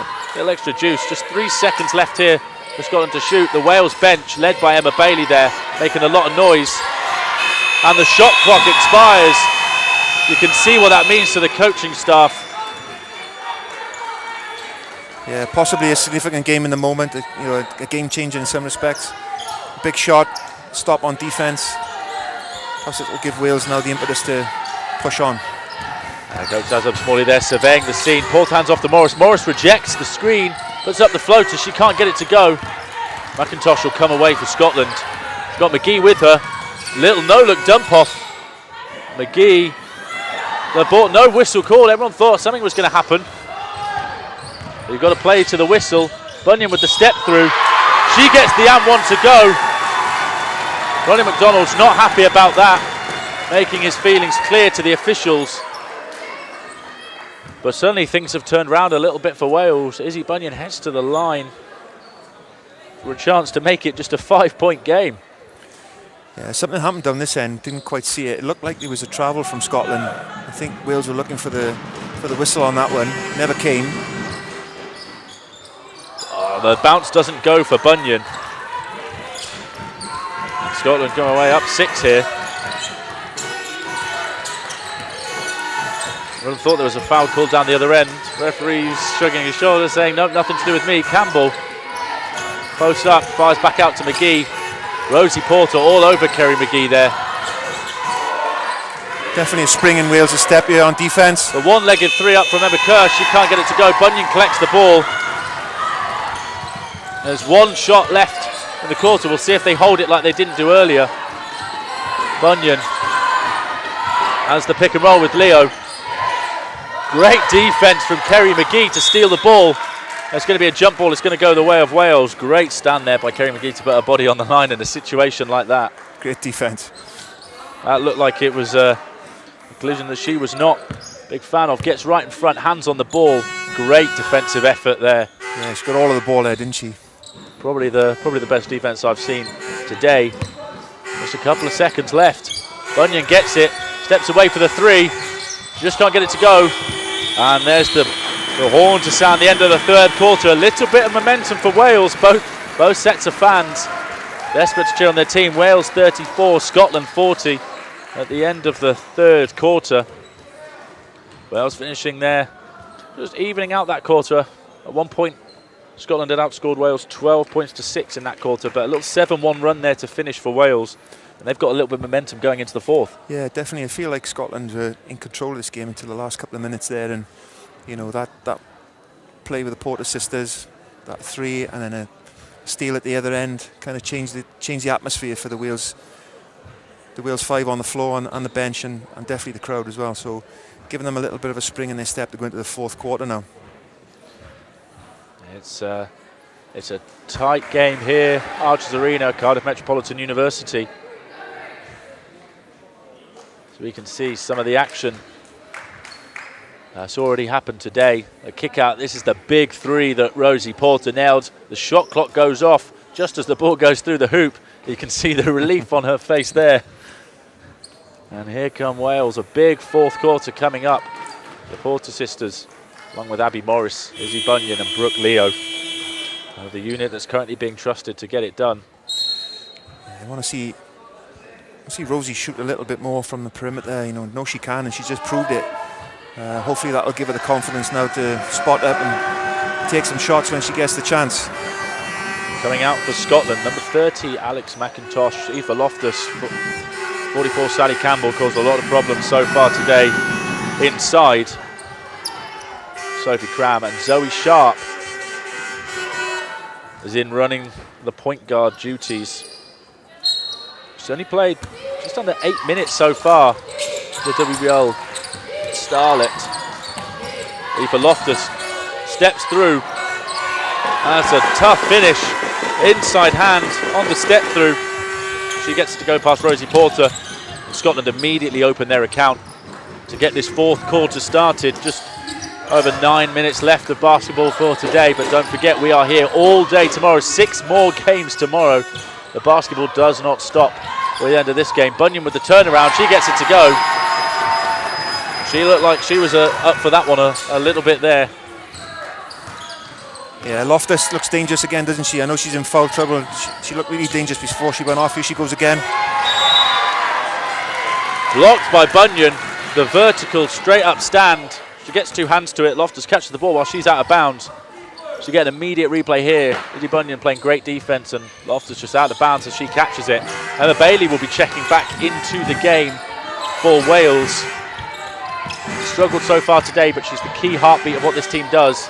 juice. Just 3 seconds left here for Scotland to shoot. The Wales bench, led by Emma Bailey there, making a lot of noise. And the shot clock expires. You can see what that means to the coaching staff. Yeah, possibly a significant game in the moment. A game changer in some respects. Big shot, stop on defense. Perhaps it will give Wales now the impetus to push on. Coach Azab Smalley there surveying the scene. Porter hands off to Morris. Morris rejects the screen, puts up the floater. She can't get it to go. McIntosh will come away for Scotland. She's got McGee with her. Little no-look dump off. McGee. The ball, no whistle call. Everyone thought something was going to happen. You've got to play to the whistle. Bunyan with the step through. She gets the and one to go. Ronnie McDonald's not happy about that, making his feelings clear to the officials. But suddenly things have turned around a little bit for Wales. Izzy Bunyan heads to the line for a chance to make it just a 5-point game. Yeah, something happened down this end, didn't quite see it. It looked like there was a travel from Scotland. I think Wales were looking for the whistle on that one, never came. Oh, the bounce doesn't go for Bunyan. Scotland going away up 6 here. I thought there was a foul called down the other end. Referee's shrugging his shoulders, saying, nope, nothing to do with me. Campbell posts up, fires back out to McGee. Rosie Porter all over Kerry McGee there. Definitely a spring in Wales' step here on defence. The one-legged 3 up from Emma Kerr. She can't get it to go. Bunyan collects the ball. There's 1 shot left in the quarter. We'll see if they hold it like they didn't do earlier. Bunyan has the pick and roll with Leo. Great defence from Kerry McGee to steal the ball. There's going to be a jump ball. It's going to go the way of Wales. Great stand there by Kerry McGee to put her body on the line in a situation like that. Great defence. That looked like it was a collision that she was not a big fan of. Gets right in front, hands on the ball. Great defensive effort there. Yeah, she got all of the ball there, didn't she? Probably the best defence I've seen today. Just a couple of seconds left. Bunyan gets it, steps away for the 3. Just can't get it to go. And there's the The horn to sound the end of the third quarter. A little bit of momentum for Wales. Both sets of fans desperate to cheer on their team. Wales 34, Scotland 40 at the end of the third quarter. Wales finishing there, just evening out that quarter. At one point, Scotland had outscored Wales 12 points to 6 in that quarter, but a little 7-1 run there to finish for Wales. And they've got a little bit of momentum going into the fourth. Yeah, definitely. I feel like Scotland were in control of this game until the last couple of minutes there. And, you know, that play with the Porter sisters, that three, and then a steal at the other end kind of changed the atmosphere for the Wales five on the floor and the bench and definitely the crowd as well. So giving them a little bit of a spring in their step to go into the fourth quarter now. It's a tight game here. Archers Arena, Cardiff Metropolitan University. So we can see some of the action that's already happened today. A kick out. This is the big three that Rosie Porter nailed. The shot clock goes off just as the ball goes through the hoop. You can see the relief on her face there. And here come Wales. A big fourth quarter coming up. The Porter sisters, along with Abby Morris, Izzy Bunyan and Brooke Leo, the unit that's currently being trusted to get it done. I want to see Rosie shoot a little bit more from the perimeter. You know she can, and she's just proved it. Hopefully that'll give her the confidence now to spot up and take some shots when she gets the chance. Coming out for Scotland, number 30, Alex McIntosh, Aoife Loftus, 44, Sally Campbell, caused a lot of problems so far today inside. Sophie Cram and Zoe Sharp is in running the point guard duties. She's only played just under 8 minutes so far. The WBL starlet. Aoife Loftus steps through. That's a tough finish. Inside hand on the step through. She gets to go past Rosie Porter. Scotland immediately open their account to get this fourth quarter started. Just over 9 minutes left of basketball for today, but don't forget we are here all day tomorrow. 6 more games tomorrow. The basketball does not stop with the end of this game. Bunyan with the turnaround, she gets it to go. She looked like she was up for that one a little bit there. Yeah, Loftus looks dangerous again, doesn't she? I know she's in foul trouble. She looked really dangerous before she went off. Here she goes again. Blocked by Bunyan, the vertical straight up stand. She gets 2 hands to it. Loftus catches the ball while she's out of bounds. She get an immediate replay here. Izzy Bunyan playing great defense and Loftus just out of bounds as she catches it. Emma Bailey will be checking back into the game for Wales. Struggled so far today, but she's the key heartbeat of what this team does.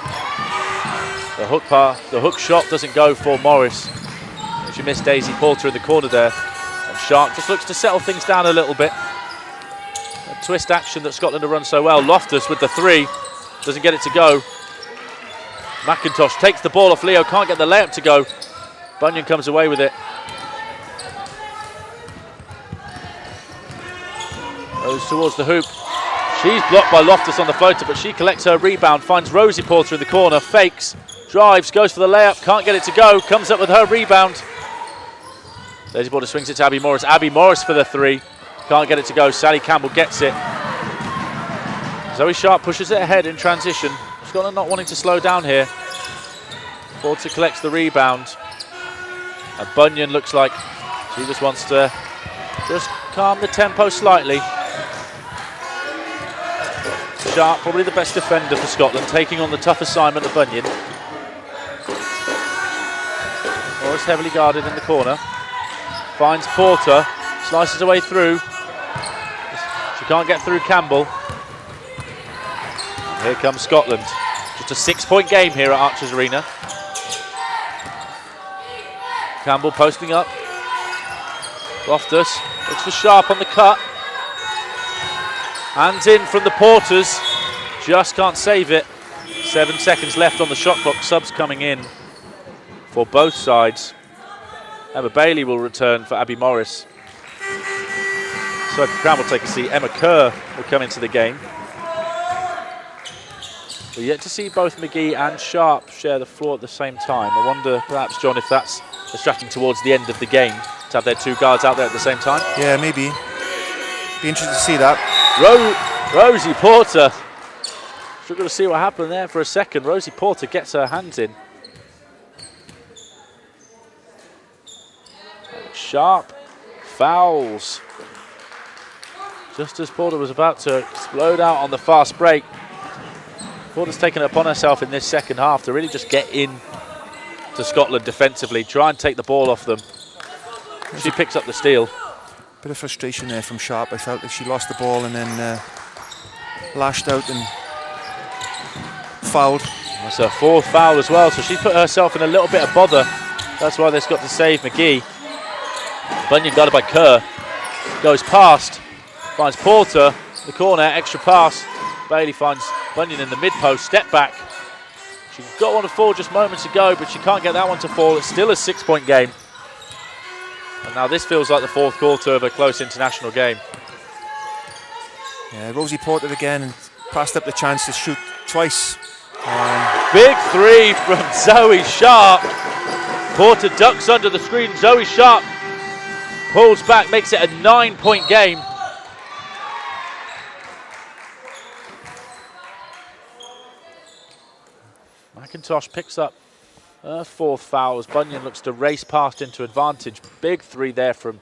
The hook shot doesn't go for Morris. She missed Daisy Porter in the corner there. And Sharp just looks to settle things down a little bit. A twist action that Scotland have run so well. Loftus with the 3. Doesn't get it to go. McIntosh takes the ball off Leo. Can't get the layup to go. Bunyan comes away with it. Goes towards the hoop. She's blocked by Loftus on the floater, but she collects her rebound. Finds Rosie Porter in the corner. Fakes. Drives, goes for the layup, can't get it to go, comes up with her rebound. Daisy Porter swings it to Abby Morris. Abby Morris for the 3. Can't get it to go. Sally Campbell gets it. Zoe Sharp pushes it ahead in transition. Scotland not wanting to slow down here. Porter collects the rebound. And Bunyan looks like she just wants to just calm the tempo slightly. Sharp, probably the best defender for Scotland, taking on the tough assignment of Bunyan. Morris heavily guarded in the corner. Finds Porter, slices away through. She can't get through Campbell. And here comes Scotland. Just a 6-point game here at Archers Arena. Campbell posting up. Loftus looks for Sharp on the cut. Hands in from the Porters. Just can't save it. 7 seconds left on the shot clock. Subs coming in for both sides. Emma Bailey will return for Abby Morris. Sophie Cram will take a seat. Emma Kerr will come into the game. We're yet to see both McGee and Sharp share the floor at the same time. I wonder, perhaps, John, if that's a strategy towards the end of the game, to have their 2 guards out there at the same time. Yeah, maybe. Be interested to see that. Rosie Porter. Struggle to see what happened there for a second. Rosie Porter gets her hands in. Sharp fouls. Just as Porter was about to explode out on the fast break. Porter's taken it upon herself in this second half to really just get in to Scotland defensively, try and take the ball off them. She picks up the steal. Bit of frustration there from Sharp. I felt that she lost the ball and then lashed out and fouled. That's her fourth foul as well, so she put herself in a little bit of bother. That's why they've got to save McGee. Bunyan guarded by Kerr. Goes past. Finds Porter. The corner, extra pass. Bailey finds Bunyan in the mid-post. Step back. She got one to fall just moments ago, but she can't get that one to fall. It's still a 6-point game. And now this feels like the fourth quarter of a close international game. Yeah, Rosie Porter again passed up the chance to shoot twice. Big three from Zoe Sharp. Porter ducks under the screen. Zoe Sharp pulls back, makes it a 9-point game. McIntosh picks up her fourth foul as Bunyan looks to race past into advantage. Big three there from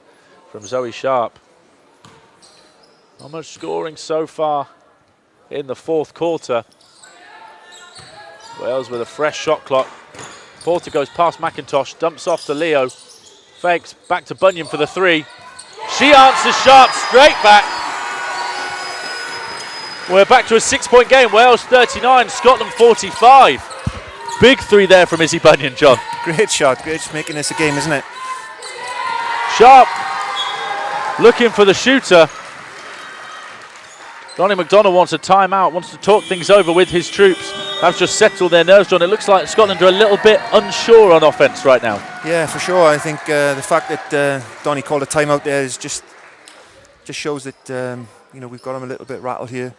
Zoe Sharp. Not much scoring so far in the fourth quarter. Wales with a fresh shot clock. Porter goes past McIntosh, dumps off to Leo. Fakes, back to Bunyan for the three. She answers Sharp straight back. We're back to a 6-point game. Wales 39, Scotland 45. Big three there from Izzy Bunyan, John. Great shot, great, just making this a game, isn't it? Sharp looking for the shooter. Donnie McDonald wants a timeout, wants to talk things over with his troops. Perhaps just settle their nerves, John. It looks like Scotland are a little bit unsure on offence right now. Yeah, for sure. I think the fact that Donnie called a timeout there is just shows that we've got him a little bit rattled here.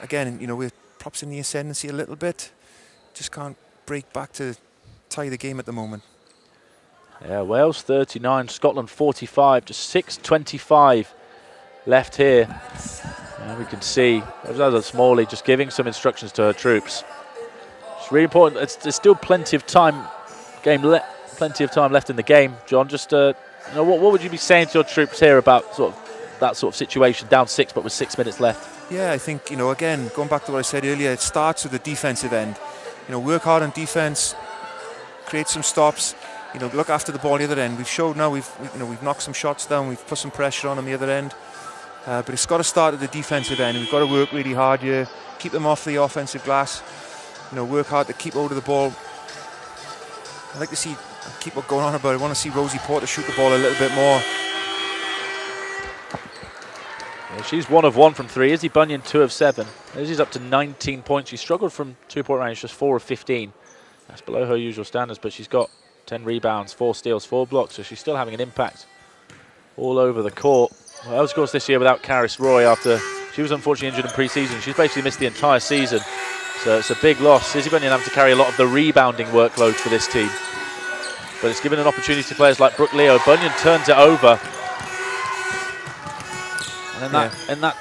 Again, we're perhaps in the ascendancy a little bit. Just can't break back to tie the game at the moment. Yeah, Wales 39, Scotland 45, just 6:25 left here. And we can see Smalley just giving some instructions to her troops. It's really important. There's still plenty of time left in the game, John. Just what would you be saying to your troops here about that sort of situation, down 6 but with 6 minutes left? Yeah, I think again going back to what I said earlier, it starts with the defensive end. Work hard on defense, create some stops. Look after the ball on the other end. We've showed now we've knocked some shots down. We've put some pressure on the other end. But it's got to start at the defensive end. We've got to work really hard here, keep them off the offensive glass. Work hard to keep hold of the ball. I'd like to see, keep what going on about it. I want to see Rosie Porter shoot the ball a little bit more. Yeah, she's 1 of 1 from 3. Izzy Bunyan 2 of 7. Izzy's up to 19 points. She struggled from 2-point range, just 4 of 15. That's below her usual standards, but she's got 10 rebounds, 4 steals, 4 blocks, so she's still having an impact all over the court. Well, of course, this year without Caris Roy after she was unfortunately injured in pre-season. She's basically missed the entire season, so it's a big loss. Izzy Bunyan having to carry a lot of the rebounding workload for this team, but it's given an opportunity to players like Brooke Leo. Bunyan turns it over, and in that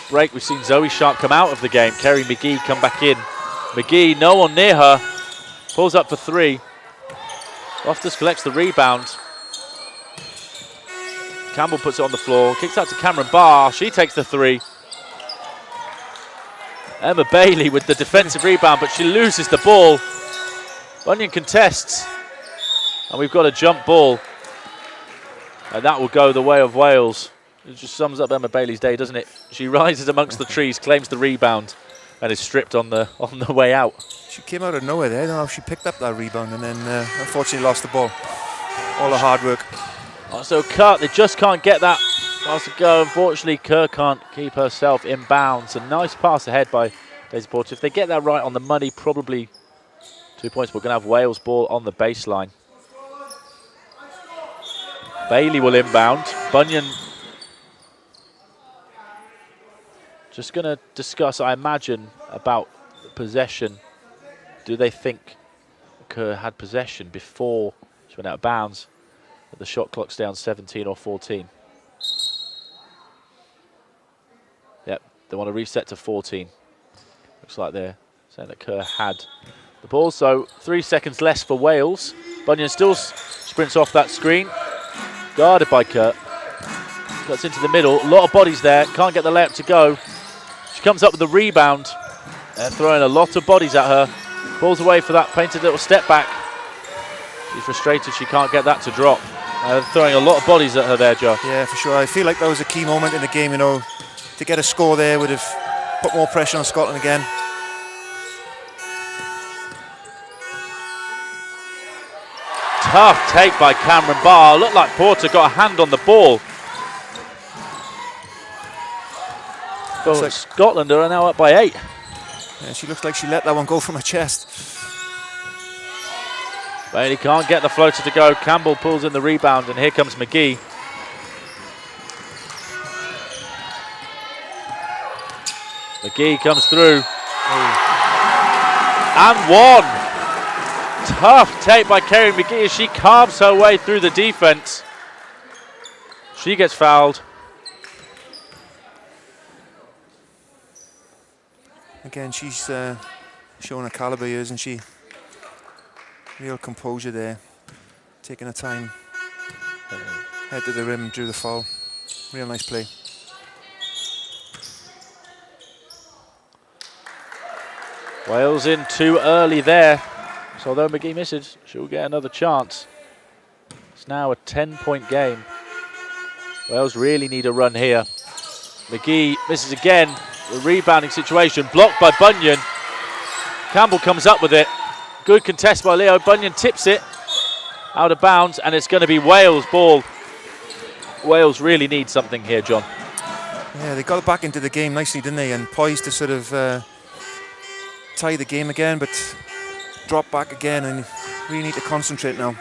break, we've seen Zoe Sharp come out of the game. Kerry McGee come back in. McGee, no one near her, pulls up for 3. Loftus collects the rebound. Campbell puts it on the floor, kicks out to Cameron Barr. She takes the 3. Emma Bailey with the defensive rebound, but she loses the ball. Bunyan contests, and we've got a jump ball, and that will go the way of Wales. It just sums up Emma Bailey's day, doesn't it? She rises amongst the trees, claims the rebound, and is stripped on the way out. She came out of nowhere there. I don't know if she picked up that rebound and then unfortunately lost the ball. All the hard work. So Kerr, they just can't get that pass to go. Unfortunately, Kerr can't keep herself in bounds. A nice pass ahead by Daisy Porter. If they get that right on the money, probably 2 points. We're going to have Wales ball on the baseline. Bailey will inbound. Bunyan just going to discuss, I imagine, about possession. Do they think Kerr had possession before she went out of bounds? The shot clock's down 17 or 14. Yep, they want to reset to 14. Looks like they're saying that Kerr had the ball. So 3 seconds less for Wales. Bunyan still sprints off that screen. Guarded by Kerr. Cuts into the middle. A lot of bodies there. Can't get the layup to go. She comes up with the rebound. They're throwing a lot of bodies at her. Balls away for that painted little step back. She's frustrated she can't get that to drop. Throwing a lot of bodies at her there, Joe. Yeah, for sure. I feel like that was a key moment in the game, you know. To get a score there would have put more pressure on Scotland again. Tough take by Cameron Barr. Looked like Porter got a hand on the ball. But like Scotland are now up by 8. Yeah, she looks like she let that one go from her chest. Bailey can't get the floater to go. Campbell pulls in the rebound, and here comes McGee. McGee comes through. And one. Tough take by Kerry McGee as she carves her way through the defense. She gets fouled. Again, she's showing her calibre here, isn't she? Real composure there. Taking her time. Head to the rim, drew the foul. Real nice play. Wales in too early there. So although McGee misses, she'll get another chance. It's now a 10-point game. Wales really need a run here. McGee misses again. The rebounding situation blocked by Bunyan. Campbell comes up with it. Good contest by Leo. Bunyan tips it out of bounds, and it's going to be Wales' ball. Wales really need something here, John. Yeah, they got back into the game nicely, didn't they? And poised to sort of tie the game again, but drop back again, and really need to concentrate now.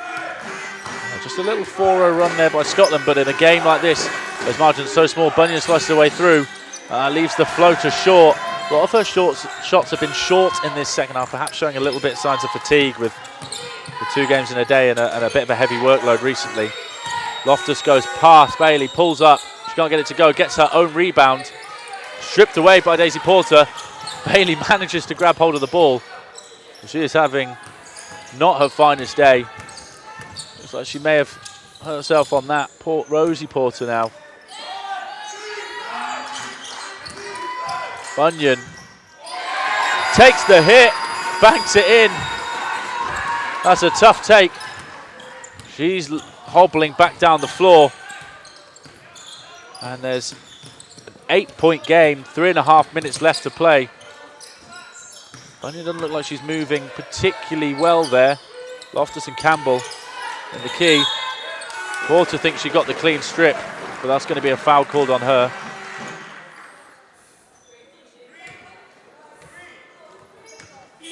Just a little 4-0 run there by Scotland, but in a game like this, as margins so small, Bunyan slices her way through, leaves the floater short. A lot of her shots have been short in this second half, perhaps showing a little bit signs of fatigue with the 2 games in a day and a bit of a heavy workload recently. Loftus goes past Bailey, pulls up, she can't get it to go, gets her own rebound, stripped away by Daisy Porter. Bailey manages to grab hold of the ball. She is having not her finest day. Looks like she may have hurt herself on that. Rosie Porter now. Bunyan takes the hit, banks it in. That's a tough take. She's hobbling back down the floor. And there's an 8-point game, 3.5 minutes left to play. Bunyan doesn't look like she's moving particularly well there. Loftus and Campbell in the key. Porter thinks she got the clean strip, but that's going to be a foul called on her.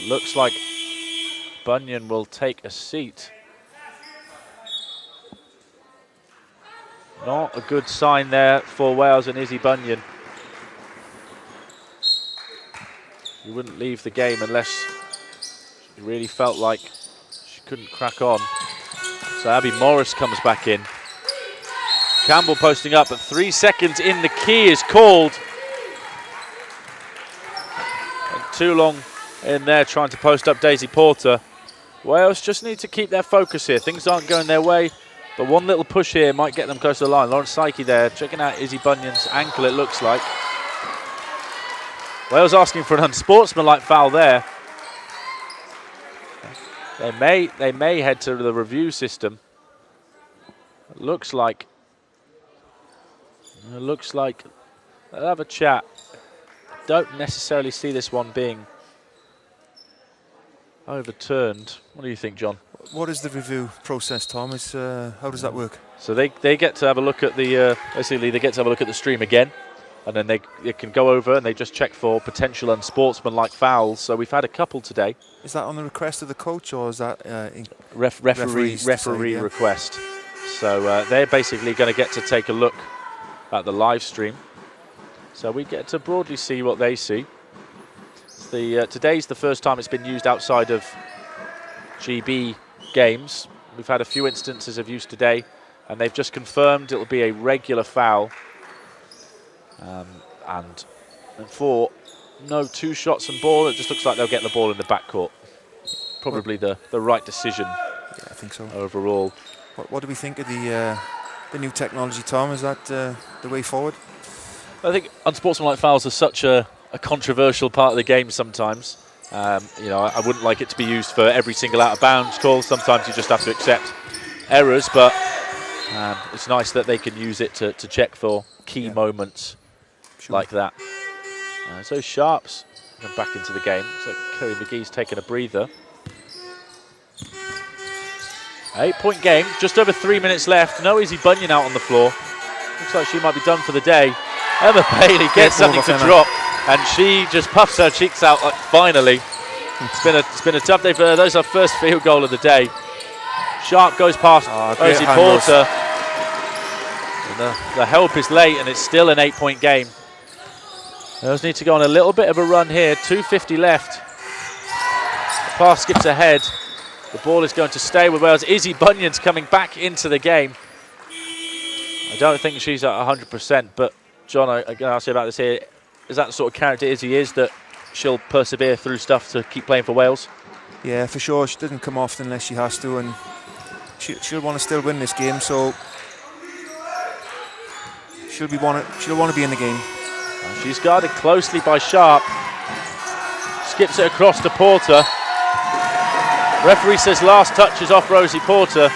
Looks like Bunyan will take a seat. Not a good sign there for Wales and Izzy Bunyan. She wouldn't leave the game unless she really felt like she couldn't crack on. So Abby Morris comes back in. Campbell posting up, but 3 seconds in the key is called. And too long in there trying to post up Daisy Porter. Wales just need to keep their focus here. Things aren't going their way, but one little push here might get them close to the line. Lawrence Psyche there, checking out Izzy Bunyan's ankle, it looks like. Wales asking for an unsportsmanlike foul there. They may head to the review system. It looks like they'll have a chat. Don't necessarily see this one being overturned. What do you think, John? What is the review process, Tom? How does that work? So they get to have a look at the basically they get to have a look at the stream again, and then they can go over and they just check for potential unsportsmanlike fouls. So we've had a couple today. Is that on the request of the coach, or is that referee request? So they're basically going to get to take a look at the live stream. So we get to broadly see what they see. Today's the first time it's been used outside of GB games. We've had a few instances of use today, and they've just confirmed it will be a regular foul. And for no 2 shots and ball. It just looks like they'll get the ball in the backcourt. Probably the right decision. Yeah, I think so. Overall. What do we think of the new technology, Tom? Is that the way forward? I think unsportsmanlike fouls are such a controversial part of the game sometimes. You know, I wouldn't like it to be used for every single out of bounds call. Sometimes you just have to accept errors, but it's nice that they can use it to check for key moments like that. So Sharps come back into the game. So Kerry McGee's taken a breather. 8-point game, just over 3 minutes left. No Easy Bunyan out on the floor. Looks like she might be done for the day. Emma Bailey gets something to drop, and she just puffs her cheeks out like, finally. It's been a tough day for her. Those are first field goal of the day. Sharp goes past Rosie Porter. The help is late, and it's still an 8-point game. Those need to go on a little bit of a run here. 2:50 left. The pass skips ahead. The ball is going to stay with Wales. Izzy Bunyan's coming back into the game. I don't think she's at 100%, but John, I'm going to ask you about this here. Is that the sort of character Izzy is, that she'll persevere through stuff to keep playing for Wales? Yeah, for sure. She doesn't come off unless she has to, and she'll want to still win this game, so she'll want to be in the game. She's guarded closely by Sharp. Skips it across to Porter. Referee says last touch is off Rosie Porter.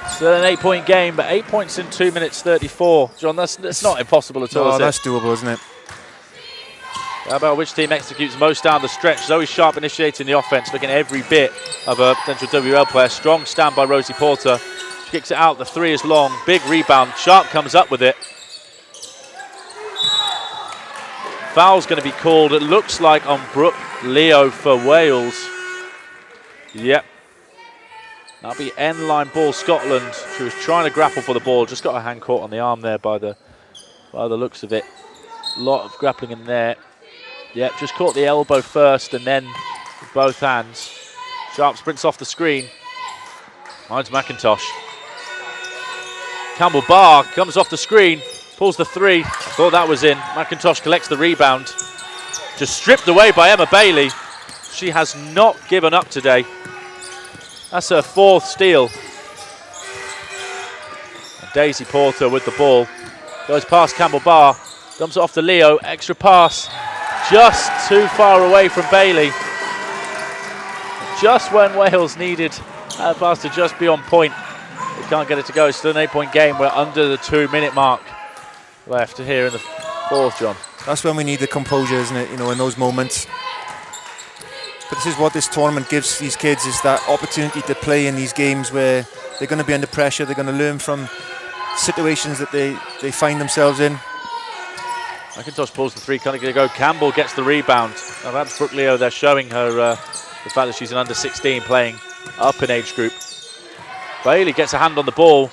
Still an 8-point game, but 8 points in 2 minutes 34. John, that's not impossible at all, is it? That's doable, isn't it? How about which team executes most down the stretch? Zoe Sharp initiating the offense, looking at every bit of a potential WL player. Strong stand by Rosie Porter. She kicks it out, the 3 is long. Big rebound, Sharp comes up with it. Foul's going to be called, it looks like, on Brooke Leo for Wales. Yep. That'll be end line ball, Scotland. She was trying to grapple for the ball, just got her hand caught on the arm there by the looks of it. A lot of grappling in there. Yep, just caught the elbow first and then with both hands. Sharp sprints off the screen. Finds McIntosh. Campbell Barr comes off the screen, pulls the 3. I thought that was in. McIntosh collects the rebound. Just stripped away by Emma Bailey. She has not given up today. That's her 4th steal. And Daisy Porter with the ball. Goes past Campbell Barr. Dumps it off to Leo. Extra pass. Just too far away from Bailey. Just when Wales needed that pass to just be on point. They can't get it to go. It's still an 8-point game. We're under the 2-minute mark left here in the 4th, John. That's when we need the composure, isn't it? You know, in those moments. But this is what this tournament gives these kids, is that opportunity to play in these games where they're going to be under pressure. They're going to learn from situations that they find themselves in. McIntosh pulls the 3, kind of going to go. Campbell gets the rebound. Now that's Brooke Leo. They're showing her the fact that she's an under 16 playing up in age group. Bailey gets a hand on the ball.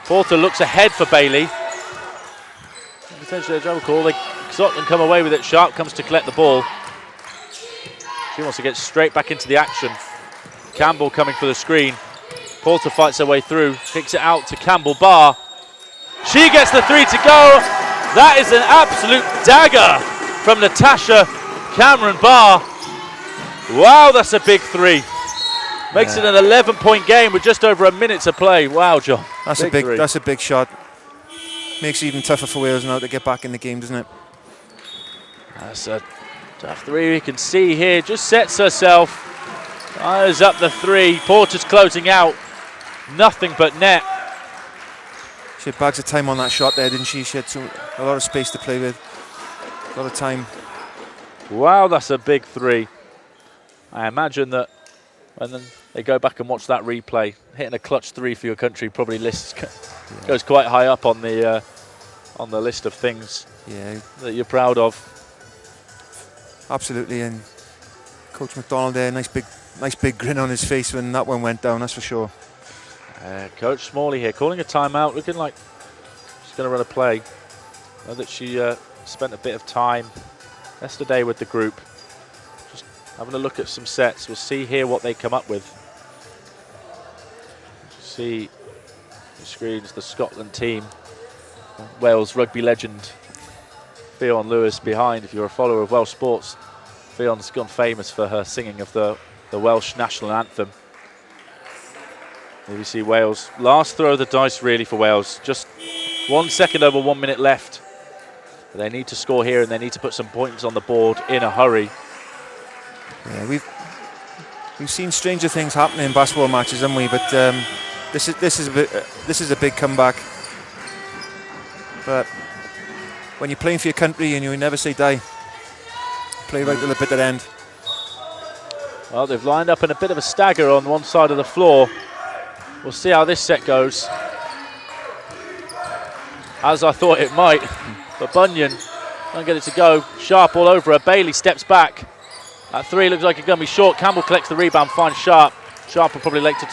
Porter looks ahead for Bailey. Potentially a double call. Scotland come away with it. Sharp comes to collect the ball. She wants to get straight back into the action. Campbell coming for the screen. Porter fights her way through. Kicks it out to Campbell Barr. She gets the 3 to go. That is an absolute dagger from Natasha Cameron Barr. Wow, that's a big 3. Makes it an 11-point game with just over a minute to play. Wow, John. That's a big shot. Makes it even tougher for Wales now to get back in the game, doesn't it? That's a tough 3. We can see here. Just sets herself. Fires up the 3. Porter's closing out. Nothing but net. She had bags of time on that shot there, didn't she? She had a lot of space to play with. A lot of time. Wow, that's a big 3. I imagine that when they go back and watch that replay, hitting a clutch 3 for your country probably goes quite high up on the list of things that you're proud of. Absolutely, and Coach McDonald there, nice big grin on his face when that one went down, that's for sure. Coach Smalley here calling a timeout, looking like she's going to run a play. Know that she spent a bit of time yesterday with the group, just having a look at some sets. We'll see here what they come up with. See the screens, the Scotland team, Wales rugby legend Fionn Lewis behind. If you're a follower of Welsh sports, Fionn's gone famous for her singing of the Welsh national anthem. Here we see Wales. Last throw of the dice really for Wales. Just 1 second over 1 minute left. But they need to score here and they need to put some points on the board in a hurry. Yeah, we've seen stranger things happen in basketball matches, haven't we? But this is a big comeback. But when you're playing for your country and you never say die, play right to the bitter end. Well, they've lined up in a bit of a stagger on one side of the floor. We'll see how this set goes. As I thought it might, but Bunyan don't get it to go. Sharp all over her. Bailey steps back. That three looks like it's going to be short. Campbell collects the rebound, finds Sharp. Sharp will probably like to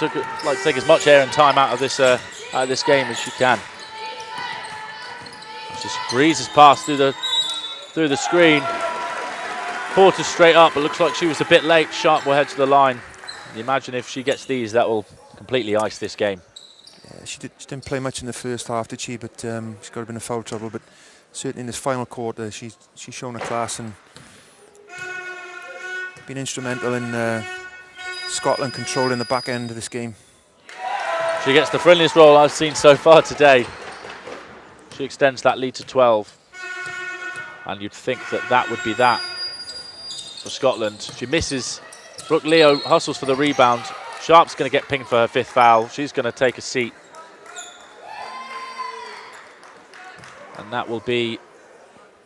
take as much air and time out of this game as she can. Just breezes past through the screen. Porter straight up, but looks like she was a bit late. Sharp will head to the line. And imagine if she gets these, that will completely ice this game. Yeah, she didn't play much in the first half, did she? But she's got a bit of foul trouble. But certainly in this final quarter, she's shown her class and been instrumental in Scotland controlling the back end of this game. She gets the friendliest roll I've seen so far today. She extends that lead to 12. And you'd think that would be that for Scotland. She misses. Brooke Leo hustles for the rebound. Sharp's going to get pinged for her 5th foul. She's going to take a seat. And that will be,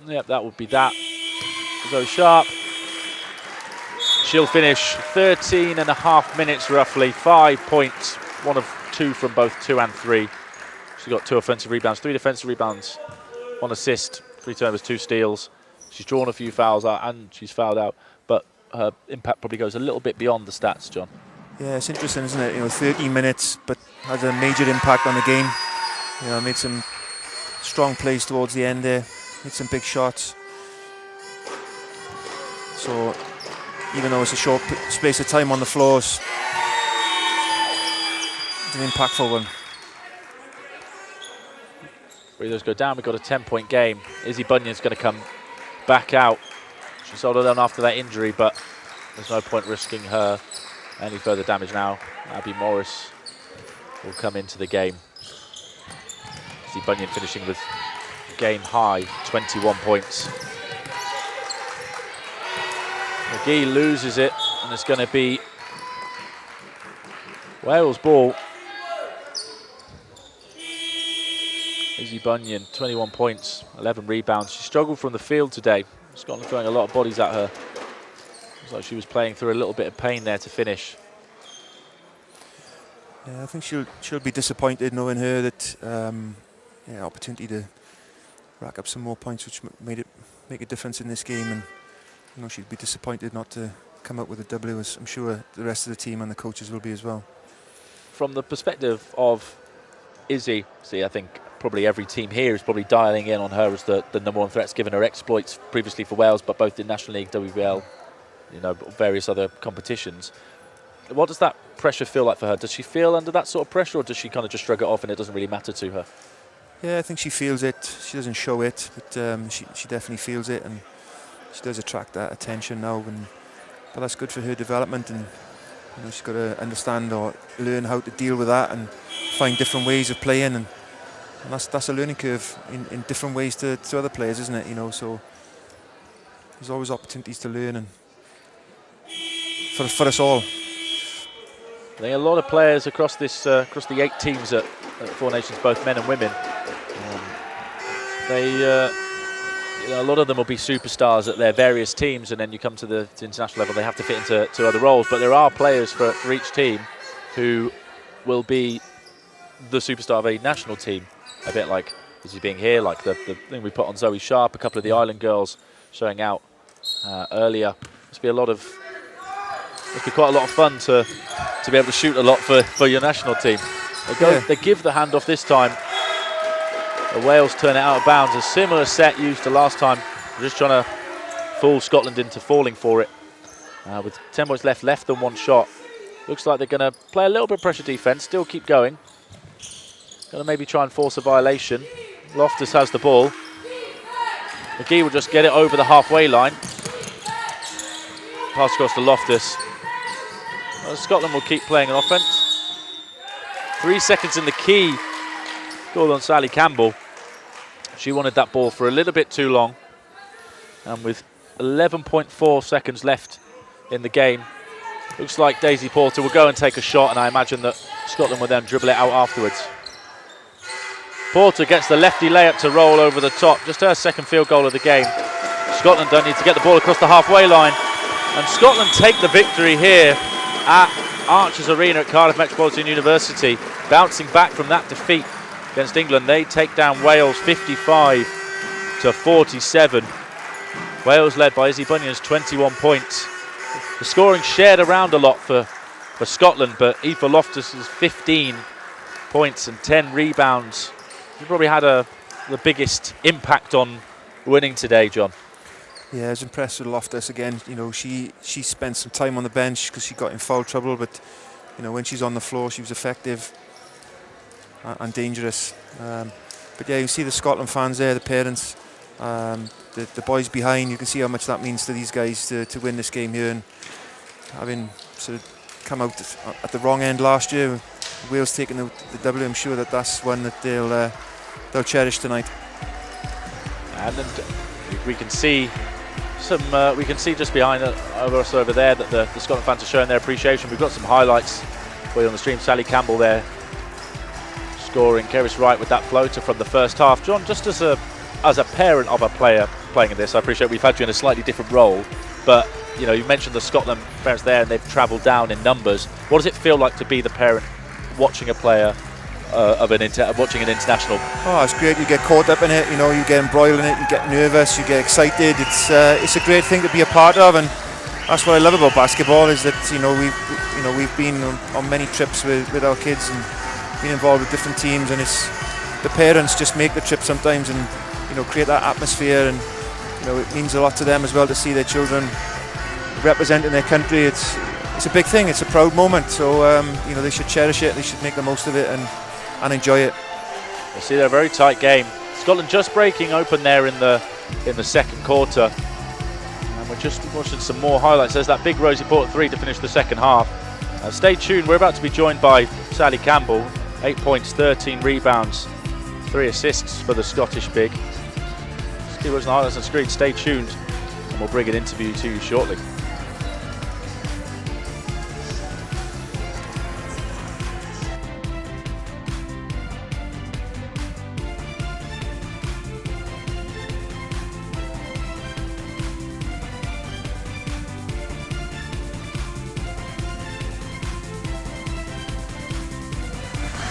that would be that. So Sharp, she'll finish 13.5 minutes roughly, 5 points, 1 of 2 from both 2 and 3. She's got 2 offensive rebounds, 3 defensive rebounds, 1 assist, 3 turnovers, 2 steals. She's drawn a few fouls out and she's fouled out, but her impact probably goes a little bit beyond the stats, John. Yeah, it's interesting, isn't it? 13 minutes, but has a major impact on the game. Made some strong plays towards the end there, made some big shots. So even though it's a short space of time on the floors, it's an impactful one. Free throws go down. We've got a 10-point game. Izzy Bunyan's going to come back out. She soldiered on after that injury, but there's no point risking her any further damage now. Abby Morris will come into the game. Izzy Bunyan finishing with game high 21 points. McGee loses it, and it's going to be Wales ball. Izzy Bunyan, 21 points, 11 rebounds. She struggled from the field today. Scotland throwing a lot of bodies at her. Looks like she was playing through a little bit of pain there to finish. Yeah, I think she'll be disappointed knowing her that opportunity to rack up some more points, which make a difference in this game, and she'd be disappointed not to come up with a W, as I'm sure the rest of the team and the coaches will be as well. From the perspective of Izzy, I think probably every team here is probably dialing in on her as the number one threat, given her exploits previously for Wales, but both in National League, WBL, various other competitions. What does that pressure feel like for her? Does she feel under that sort of pressure, or does she kind of just shrug it off and it doesn't really matter to her? Yeah, I think she feels it. She doesn't show it, but she definitely feels it, and she does attract that attention now. But that's good for her development, and she's got to understand or learn how to deal with that and find different ways of playing, and that's a learning curve in different ways to other players, isn't it? So there's always opportunities to learn, and for us all. I think a lot of players across the 8 teams at Four Nations, both men and women, a lot of them will be superstars at their various teams, and then you come to the international level, they have to fit into other roles. But there are players for each team who will be the superstar of a national team, a bit like Izzy being here, like the thing we put on Zoe Sharp, a couple of the Island girls showing out earlier. Must be quite a lot of fun to be able to shoot a lot for your national team. They give the handoff this time. The Wales turn it out of bounds. A similar set used to last time. We're just trying to fool Scotland into falling for it. With 10 points left than 1 shot. Looks like they're going to play a little bit of pressure defense, still keep going. Going to maybe try and force a violation. Loftus has the ball. McGee will just get it over the halfway line. Pass across to Loftus. Scotland will keep playing an offence. 3 seconds in the key. Called on Sally Campbell. She wanted that ball for a little bit too long. And with 11.4 seconds left in the game, looks like Daisy Porter will go and take a shot, and I imagine that Scotland will then dribble it out afterwards. Porter gets the lefty layup to roll over the top. Just her second field goal of the game. Scotland don't need to get the ball across the halfway line. And Scotland take the victory here at Archers Arena at Cardiff Metropolitan University. Bouncing back from that defeat against England, they take down Wales 55-47. Wales led by Izzy Bunyan's 21 points. The scoring shared around a lot for Scotland, but Aoife Loftus's 15 points and 10 rebounds. She probably had the biggest impact on winning today, John. Yeah, I was impressed with Loftus again. You know, she spent some time on the bench because she got in foul trouble, but you know, when she's on the floor, she was effective and dangerous. But yeah, you see the Scotland fans there, the parents, the boys behind. You can see how much that means to these guys to win this game here. And having sort of come out at the wrong end last year, Wales taking the W, I'm sure that's one that they'll cherish tonight. And we can see we can see just behind us over there that the Scotland fans are showing their appreciation. We've got some highlights for you on the stream. Sally Campbell there scoring. Keris Wright with that floater from the first half. John, just as a parent of a player playing in this, I appreciate we've had you in a slightly different role, but you know, you mentioned the Scotland parents there and they've travelled down in numbers. What does it feel like to be the parent watching a player watching an international? Oh, it's great. You get caught up in it. You know, you get embroiled in it. You get nervous. You get excited. It's a great thing to be a part of, and that's what I love about basketball. Is that we've been on many trips with our kids and been involved with different teams, and it's the parents just make the trip sometimes and create that atmosphere, and it means a lot to them as well to see their children representing their country. It's a big thing. It's a proud moment. So they should cherish it. They should make the most of it and enjoy it. You see, they're a very tight game. Scotland just breaking open there in the second quarter, and we're just watching some more highlights. There's that big Rosie Porter 3 to finish the second half. Stay tuned. We're about to be joined by Sally Campbell. 8 points, 13 rebounds, 3 assists for the Scottish big. Just keep watching the highlights on the screen. Stay tuned, and we'll bring an interview to you shortly.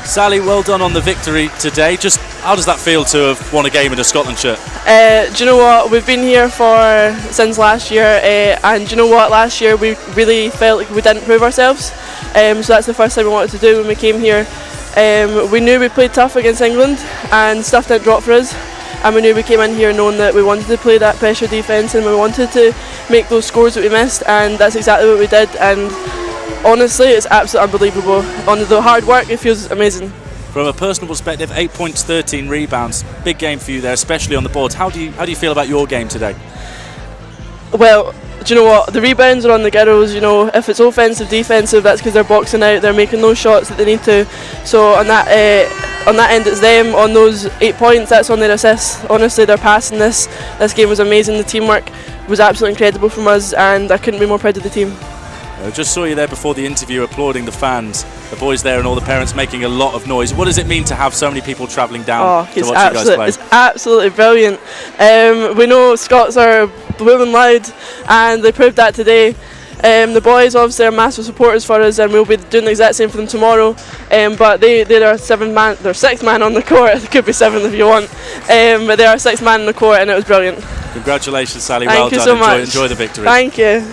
Sally, well done on the victory today. Just how does that feel to have won a game in a Scotland shirt? Do you know what? We've been here since last year, and do you know what? Last year we really felt like we didn't prove ourselves. So that's the first thing we wanted to do when we came here. We knew we played tough against England, and stuff didn't drop for us. And we knew we came in here knowing that we wanted to play that pressure defence, and we wanted to make those scores that we missed, and that's exactly what we did. And honestly, it's absolutely unbelievable. On the hard work, it feels amazing. From a personal perspective, 8 points, 13 rebounds. Big game for you there, especially on the boards. How do you feel about your game today? Well, do you know what? The rebounds are on the girls. If it's offensive, defensive, that's because they're boxing out. They're making those shots that they need to. So on that end, it's them. On those 8 points, that's on their assists. Honestly, they're passing this. This game was amazing. The teamwork was absolutely incredible from us, and I couldn't be more proud of the team. I just saw you there before the interview applauding the fans, the boys there and all the parents making a lot of noise. What does it mean to have so many people travelling down to watch you guys play? It's absolutely brilliant. We know Scots are blooming loud, and they proved that today. The boys obviously are massive supporters for us, and we'll be doing the exact same for them tomorrow. But they're our sixth man on the court. It could be seventh if you want. But they're our sixth man on the court, and it was brilliant. Congratulations, Sally. Thank well you done. So much. Enjoy the victory. Thank you.